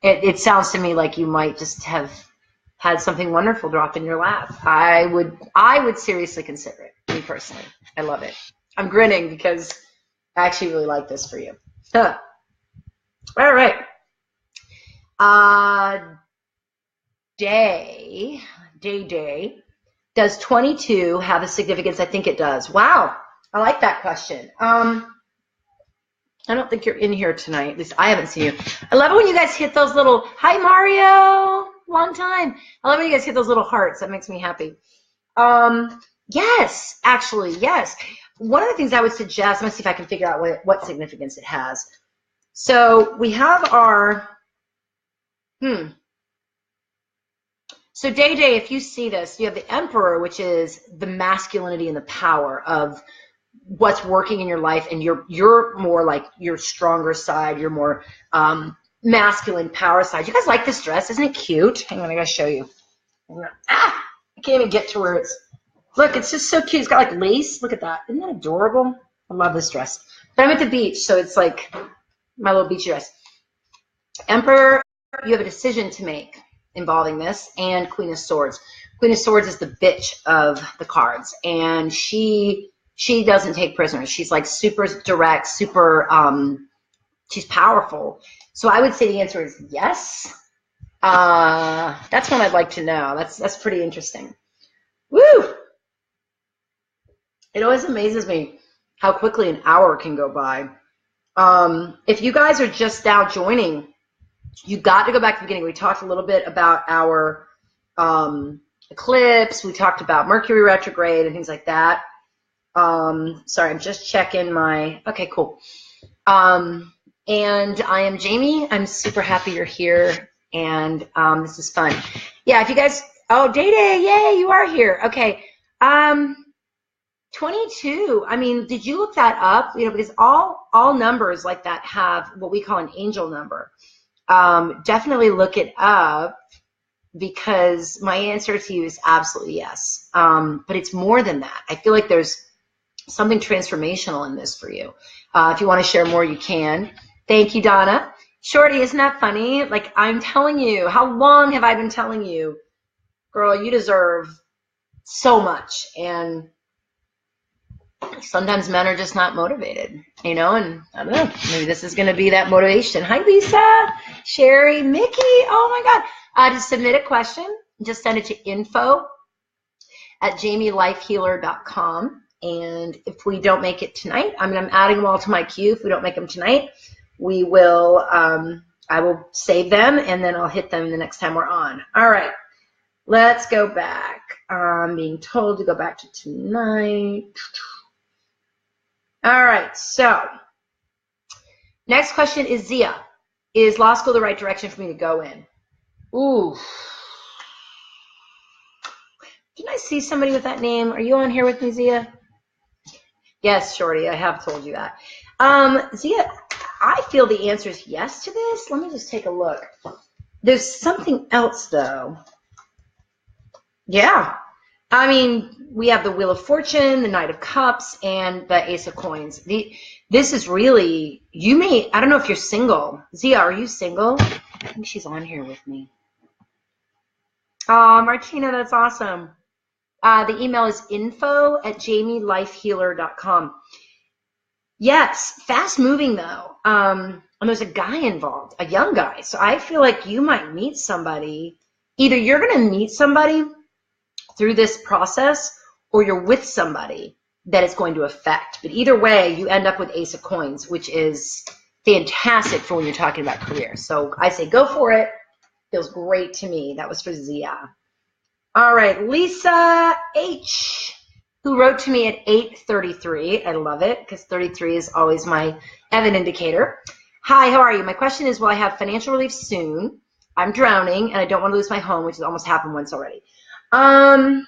it sounds to me like you might just have had something wonderful drop in your lap. I would seriously consider it, me personally. I love it. I'm grinning because I actually really like this for you. All right. Day. Does 22 have a significance? I think it does. Wow. I like that question. I don't think you're in here tonight. At least I haven't seen you. I love it when you guys hit those little, hi Mario, long time. I love when you guys hit those little hearts. That makes me happy. Yes, actually, yes. One of the things I would suggest, I'm going to see if I can figure out what significance it has. So we have our, So Day, if you see this, you have the Emperor, which is the masculinity and the power of what's working in your life, and you're more like your stronger side, your more masculine power side. You guys like this dress? Isn't it cute? Hang on, I gotta show you. I can't even get to where it's. Look, it's just so cute. It's got like lace. Look at that. Isn't that adorable? I love this dress. But I'm at the beach, so it's like my little beach dress. Emperor, you have a decision to make involving this, and Queen of Swords. Queen of Swords is the bitch of the cards, and she doesn't take prisoners. She's like super direct, super, she's powerful. So I would say the answer is yes. That's one I'd like to know. That's pretty interesting. Woo! It always amazes me how quickly an hour can go by. If you guys are just now joining, you got to go back to the beginning. We talked a little bit about our eclipse. We talked about Mercury retrograde and things like that. Sorry, I'm just checking my, okay, cool. And I am Jamie. I'm super happy you're here, and this is fun. Yeah, if you guys, oh, Day, yay, you are here. Okay. 22, I mean, did you look that up? You know, because all numbers like that have what we call an angel number. Definitely look it up, because my answer to you is absolutely yes. But it's more than that. I feel like there's something transformational in this for you. If you want to share more, you can. Thank you, Donna. Shorty, isn't that funny? Like, I'm telling you, how long have I been telling you, girl, you deserve so much. And sometimes men are just not motivated, you know, and I don't know, maybe this is going to be that motivation. Hi, Lisa, Sherry, Mickey. Oh my God. To submit a question, just send it to info@jamielifehealer.com. And if we don't make it tonight, I mean, I'm adding them all to my queue. If we don't make them tonight, we will, I will save them, and then I'll hit them the next time we're on. All right, let's go back. I'm being told to go back to tonight. All right, so next question is Zia. Is law school the right direction for me to go in? Ooh. Didn't I see somebody with that name? Are you on here with me, Zia? Yes, Shorty, I have told you that. Zia, I feel the answer is yes to this. Let me just take a look. There's something else, though. Yeah. I mean, we have the Wheel of Fortune, the Knight of Cups, and the Ace of Coins. This is really, you may, I don't know if you're single. Zia, are you single? I think she's on here with me. Oh, Martina, that's awesome. The email is info@jamielifehealer.com. Yes, fast moving though. I'm and there's a guy involved, a young guy. So I feel like you might meet somebody. Either you're going to meet somebody through this process, or you're with somebody that it's going to affect. But either way, you end up with Ace of Coins, which is fantastic for when you're talking about career. So I say go for it. Feels great to me. That was for Zia. All right, Lisa H, who wrote to me at 8:33. I love it because 33 is always my Evan indicator. Hi, how are you? My question is, will I have financial relief soon? I'm drowning and I don't want to lose my home, which has almost happened once already. Yeah,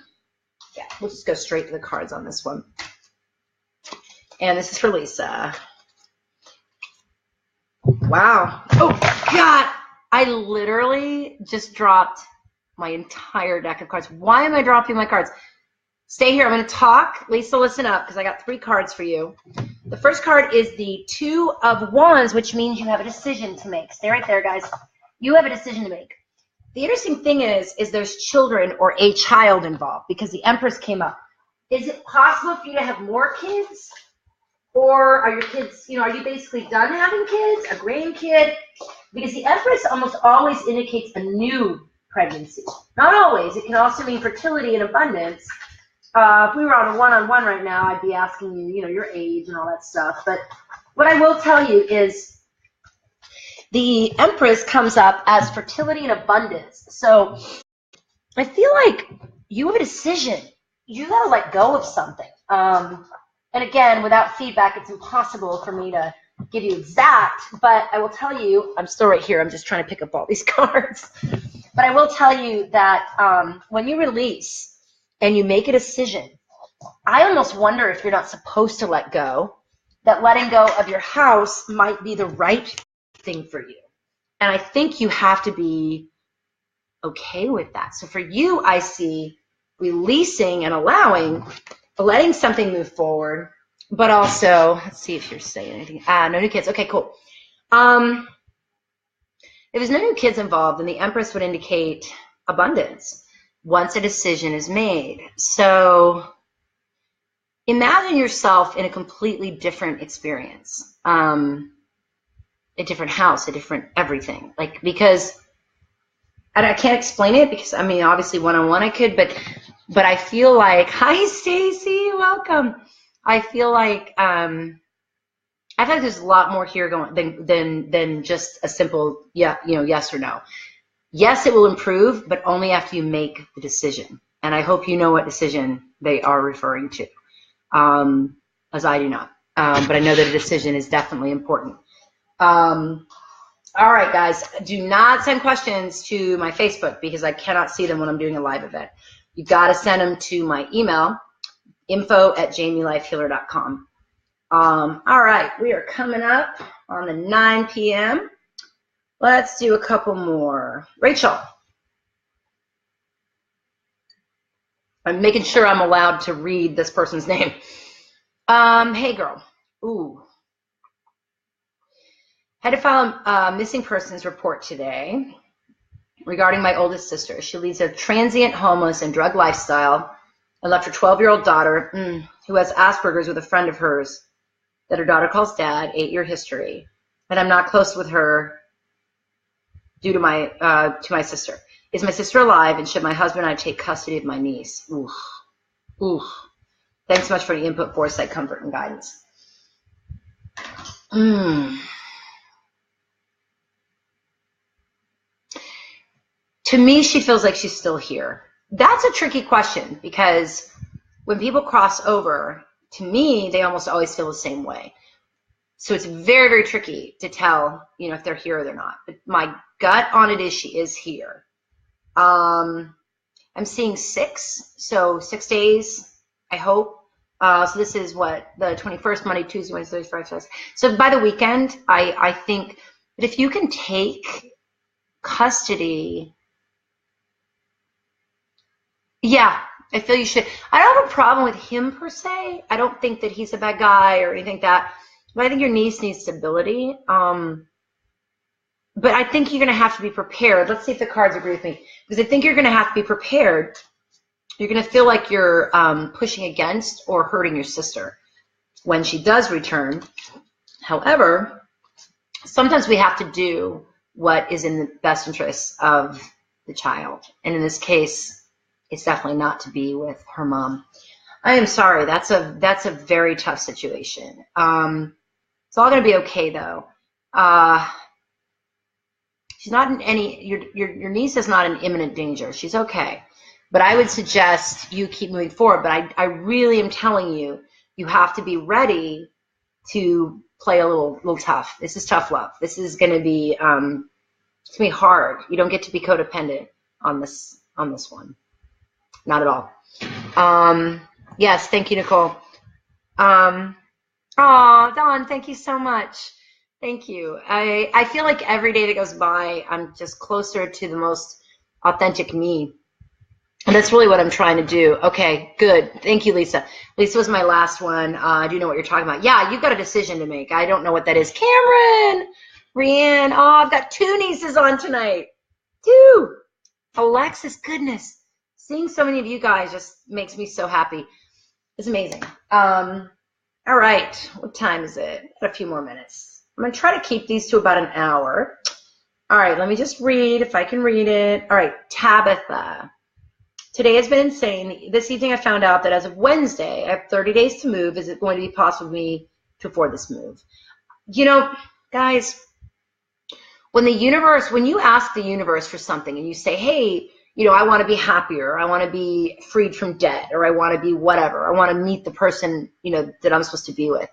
we'll just go straight to the cards on this one. And this is for Lisa. Wow. Oh, God. I literally just dropped my entire deck of cards. Why am I dropping my cards? Stay here. I'm going to talk. Lisa, listen up because I got 3 cards for you. The first card is the 2 of Wands, which means you have a decision to make. Stay right there, guys. You have a decision to make. The interesting thing is there's children or a child involved because the Empress came up. Is it possible for you to have more kids? Or are your kids, are you basically done having kids, a grandkid? Because the Empress almost always indicates a new pregnancy. Not always. It can also mean fertility and abundance. If we were on a one-on-one right now, I'd be asking you, your age and all that stuff. But what I will tell you is the Empress comes up as fertility and abundance. So I feel like you have a decision. You got to let go of something. And again, without feedback, it's impossible for me to give you exact. But I will tell you, I'm still right here. I'm just trying to pick up all these cards. But I will tell you that when you release and you make a decision, I almost wonder if you're not supposed to let go, that letting go of your house might be the right thing for you. And I think you have to be okay with that. So for you, I see releasing and letting something move forward, but also, let's see if you're saying anything. No new kids. Okay, cool. If there's no new kids involved, then the Empress would indicate abundance once a decision is made. So imagine yourself in a completely different experience. A different house, a different everything. Because, and I can't explain it because, obviously one-on-one I could, but I feel like, hi, Stacy, welcome. I feel like, there's a lot more here going than just a simple, yes or no. Yes, it will improve, but only after you make the decision. And I hope you know what decision they are referring to, as I do not. But I know that a decision is definitely important. All right, guys, do not send questions to my Facebook because I cannot see them when I'm doing a live event. You got to send them to my email, info@jamielifehealer.com. All right, we are coming up on the 9 p.m. Let's do a couple more. Rachel. I'm making sure I'm allowed to read this person's name. Hey, girl. Ooh. Had to file a missing persons report today regarding my oldest sister. She leads a transient, homeless, and drug lifestyle and left her 12-year-old daughter, who has Asperger's, with a friend of hers that her daughter calls dad, 8-year history. And I'm not close with her due to my sister. Is my sister alive, and should my husband and I take custody of my niece? Ooh. Ooh. Thanks so much for the input, foresight, comfort, and guidance. To me, she feels like she's still here. That's a tricky question because when people cross over, to me, they almost always feel the same way. So it's very, very tricky to tell, if they're here or they're not. But my gut on it is she is here. I'm seeing 6, so 6 days, I hope. So this is what, the 21st, Monday, Tuesday, Wednesday, Thursday, Friday, Saturday. So by the weekend, I think that if you can take custody, yeah, I feel you should. I don't have a problem with him per se. I don't think that he's a bad guy or anything like that. But I think your niece needs stability. But I think you're going to have to be prepared. Let's see if the cards agree with me. Because I think you're going to have to be prepared. You're going to feel like you're pushing against or hurting your sister when she does return. However, sometimes we have to do what is in the best interest of the child. And in this case, it's definitely not to be with her mom. I am sorry. That's a very tough situation. It's all going to be okay though. She's not in any, your niece is not in imminent danger. She's okay. But I would suggest you keep moving forward. But I really am telling you, you have to be ready to play a little tough. This is tough love. This is going to be, it's going to be hard. You don't get to be codependent on this one. Not at all. Yes, thank you, Nicole. Oh, Dawn, thank you so much. Thank you. I feel like every day that goes by, I'm just closer to the most authentic me. And that's really what I'm trying to do. Okay, good. Thank you, Lisa. Lisa was my last one. I do know what you're talking about. Yeah, you've got a decision to make. I don't know what that is. Cameron, Rianne. Oh, I've got 2 nieces on tonight. 2. Alexis, goodness. Seeing so many of you guys just makes me so happy. It's amazing. All right. What time is it? Got a few more minutes. I'm going to try to keep these to about an hour. All right. Let me just read if I can read it. All right. Tabitha. Today has been insane. This evening I found out that as of Wednesday, I have 30 days to move. Is it going to be possible for me to afford this move? You know, guys, when you ask the universe for something and you say, hey, you know, I want to be happier, I want to be freed from debt, or I want to be whatever, I want to meet the person, you know, that I'm supposed to be with.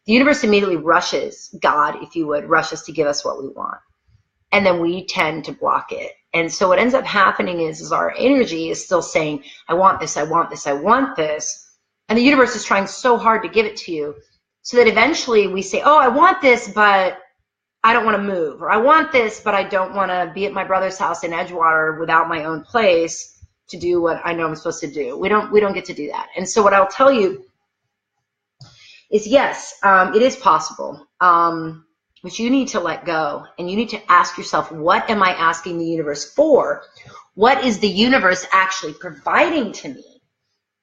The universe immediately rushes, God, if you would, rushes to give us what we want. And then we tend to block it. And so what ends up happening is our energy is still saying, I want this, I want this, I want this. And the universe is trying so hard to give it to you, so that eventually we say, oh, I want this, but I don't want to move. Or I want this, but I don't want to be at my brother's house in Edgewater without my own place to do what I know I'm supposed to do. We don't get to do that. And so what I'll tell you is, yes, it is possible. But you need to let go, and you need to ask yourself, what am I asking the universe for? What is the universe actually providing to me?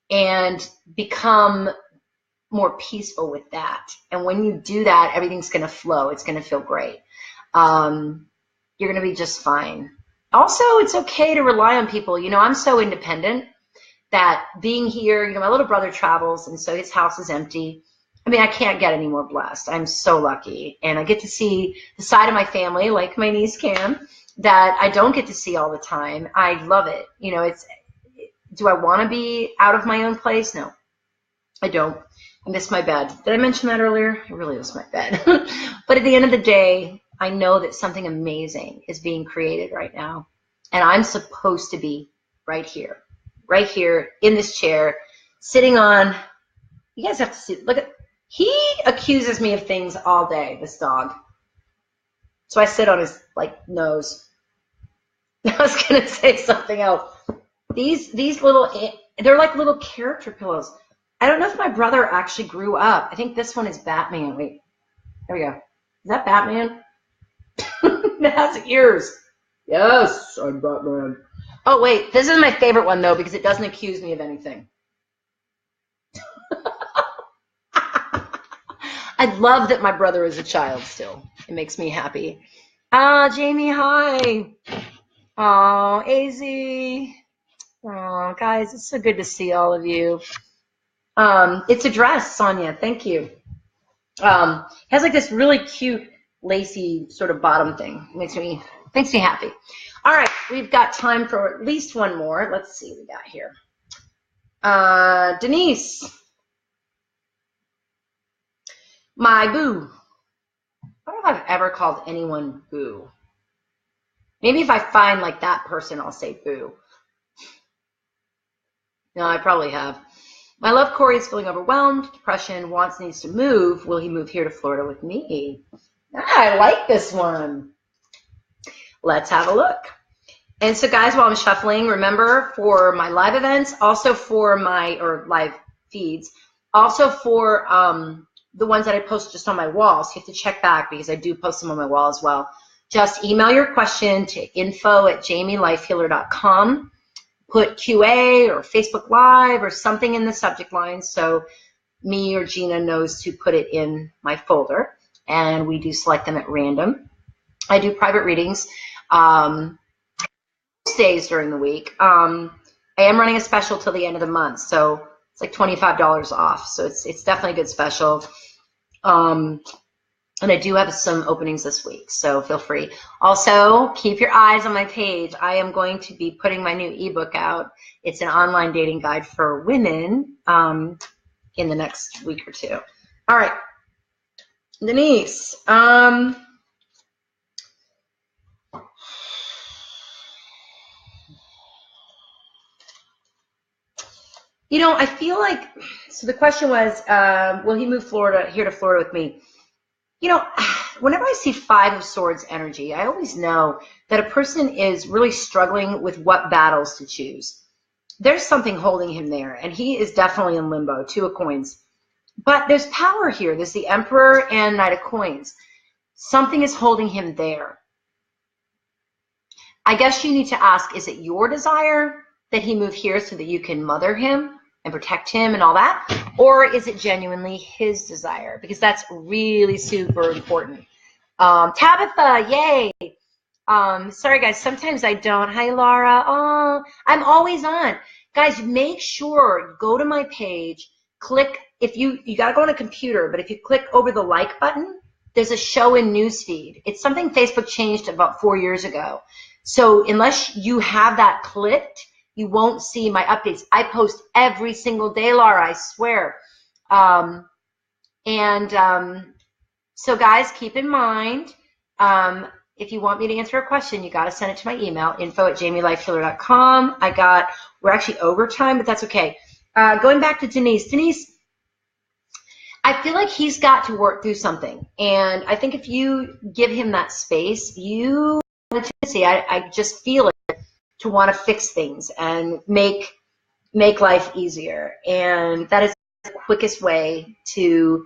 And become more peaceful with that. And when you do that, everything's going to flow. It's going to feel great. You're going to be just fine. Also, it's okay to rely on people. You know, I'm so independent that being here, you know, my little brother travels, and so his house is empty. I mean, I can't get any more blessed. I'm so lucky. And I get to see the side of my family, like my niece Cam, that I don't get to see all the time. I love it. You know, do I want to be out of my own place? No, I don't. I miss my bed. Did I mention that earlier? I really miss my bed. But at the end of the day, I know that something amazing is being created right now. And I'm supposed to be right here in this chair, sitting on, you guys have to see, look at, he accuses me of things all day, this dog. So I sit on his, like, nose. I was going to say something else. These little, they're like little character pillows. I don't know if my brother actually grew up. I think this one is Batman. Wait, there we go. Is that Batman? It has ears. Yes, I'm Batman. Oh, wait, this is my favorite one, though, because it doesn't accuse me of anything. I love that my brother is a child still. It makes me happy. Jamie, hi. Oh, AZ. Oh, guys, it's so good to see all of you. It's a dress, Sonia. Thank you. It has like this really cute, lacy sort of bottom thing. Makes me happy. All right, we've got time for at least one more. Let's see what we got here. Denise. My boo. I don't know if I've ever called anyone boo. Maybe if I find like that person, I'll say boo. No, I probably have. My love, Corey, is feeling overwhelmed, depression, needs to move. Will he move here to Florida with me? I like this one. Let's have a look. And so, guys, while I'm shuffling, remember, for my live events, also for live feeds, also for the ones that I post just on my wall. So you have to check back because I do post them on my wall as well. Just email your question to info@jamielifehealer.com. Put QA or Facebook Live or something in the subject line so me or Gina knows to put it in my folder. and we do select them at random. I do private readings days during the week. I am running a special till the end of the month, so it's like $25 off. So it's definitely a good special. And I do have some openings this week, so feel free. Also, keep your eyes on my page. I am going to be putting my new ebook out. It's an online dating guide for women in the next week or two. All right, Denise. You know, I feel like, so the question was, will he move here to Florida with me? You know, whenever I see Five of Swords energy, I always know that a person is really struggling with what battles to choose. There's something holding him there, and he is definitely in limbo. Two of Coins. But there's power here. There's the Emperor and Knight of Coins. Something is holding him there. I guess you need to ask, is it your desire that he move here so that you can mother him and protect him and all that? Or is it genuinely his desire? Because that's really super important. Tabitha, yay. Sorry guys, sometimes I don't. Hi Laura. Oh, I'm always on. Guys, make sure, go to my page, click, if you got to go on a computer, but if you click over the like button, there's a show in newsfeed. It's something Facebook changed about 4 years ago. So unless you have that clicked, you won't see my updates. I post every single day, Laura, I swear. So guys, keep in mind, if you want me to answer a question, you got to send it to my email, info@jamielifehealer.com. We're actually over time, but that's okay. Going back to Denise. Denise, I feel like he's got to work through something. And I think if you give him that space, you have a tendency, I just feel it, to want to fix things and make life easier. And that is the quickest way to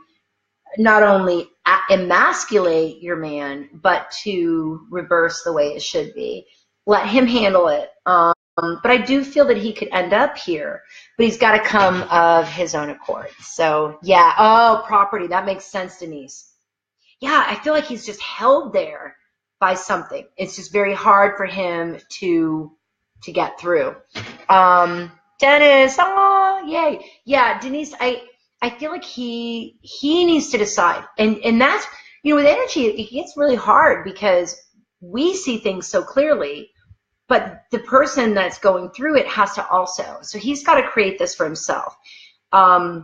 not only emasculate your man, but to reverse the way it should be. Let him handle it. But I do feel that he could end up here, but he's got to come of his own accord. So yeah. Oh, property. That makes sense, Denise. Yeah, I feel like he's just held there by something. It's just very hard for him to get through. Dennis, oh, yay. Yeah, Denise, I feel like he needs to decide. And that's, you know, with energy, it gets really hard because we see things so clearly, but the person that's going through it has to also. So he's got to create this for himself. I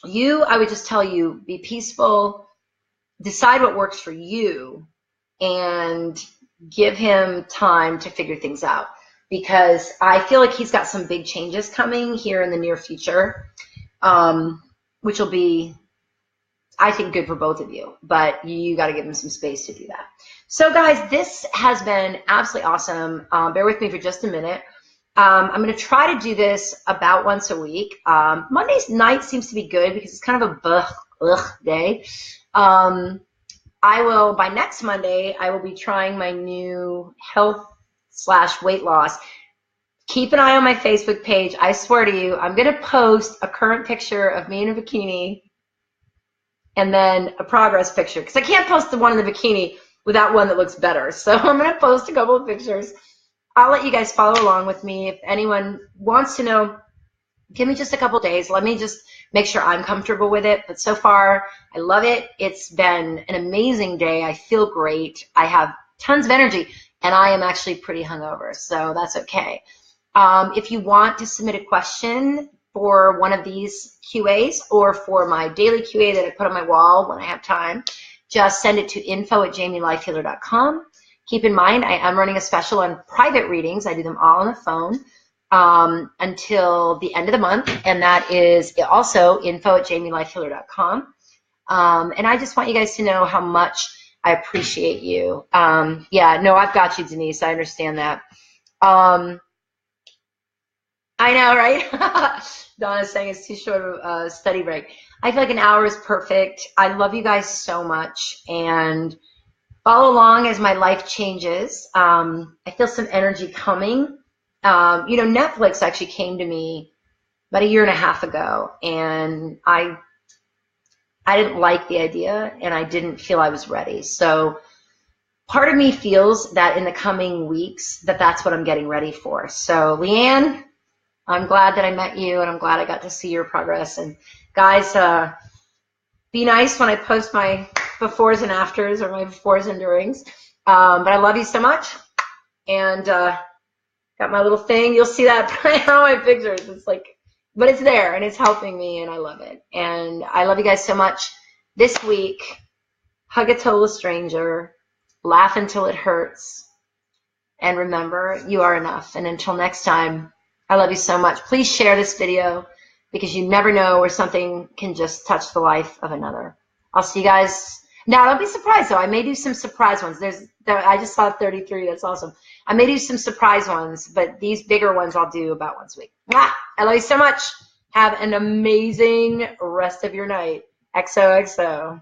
would just tell you, be peaceful, decide what works for you, and give him time to figure things out. Because I feel like he's got some big changes coming here in the near future, which will be, I think, good for both of you. But you got to give him some space to do that. So, guys, this has been absolutely awesome. Bear with me for just a minute. I'm going to try to do this about once a week. Monday's night seems to be good because it's kind of a day. By next Monday, I will be trying my new health/weight loss. Keep an eye on my Facebook page. I swear to you, I'm going to post a current picture of me in a bikini and then a progress picture, because I can't post the one in the bikini without one that looks better. So I'm going to post a couple of pictures. I'll let you guys follow along with me. If anyone wants to know, give me just a couple days. Let me just make sure I'm comfortable with it. But so far, I love it. It's been an amazing day. I feel great. I have tons of energy. And I am actually pretty hungover, so that's okay. If you want to submit a question for one of these QAs or for my daily QA that I put on my wall when I have time, just send it to info@jamielifehealer.com. Keep in mind, I am running a special on private readings. I do them all on the phone until the end of the month, and that is also info@jamielifehealer.com. And I just want you guys to know how much I appreciate you. Yeah, no, I've got you, Denise. I understand that. I know, right? Donna's saying it's too short of a study break. I feel like an hour is perfect. I love you guys so much. And follow along as my life changes. I feel some energy coming. You know, Netflix actually came to me about 1.5 years ago. And I didn't like the idea, and I didn't feel I was ready. So part of me feels that in the coming weeks that that's what I'm getting ready for. So Leanne, I'm glad that I met you, and I'm glad I got to see your progress. And guys, be nice when I post my befores and afters, or my befores and durings. But I love you so much. And got my little thing. You'll see that on all my pictures. It's like, but it's there, and it's helping me, and I love it. And I love you guys so much. This week, hug a total stranger, laugh until it hurts, and remember, you are enough. And until next time, I love you so much. Please share this video, because you never know where something can just touch the life of another. I'll see you guys. Now, don't be surprised, though. I may do some surprise ones. I just saw 33. That's awesome. I may do some surprise ones, but these bigger ones I'll do about once a week. Mwah! I love you so much. Have an amazing rest of your night. XOXO.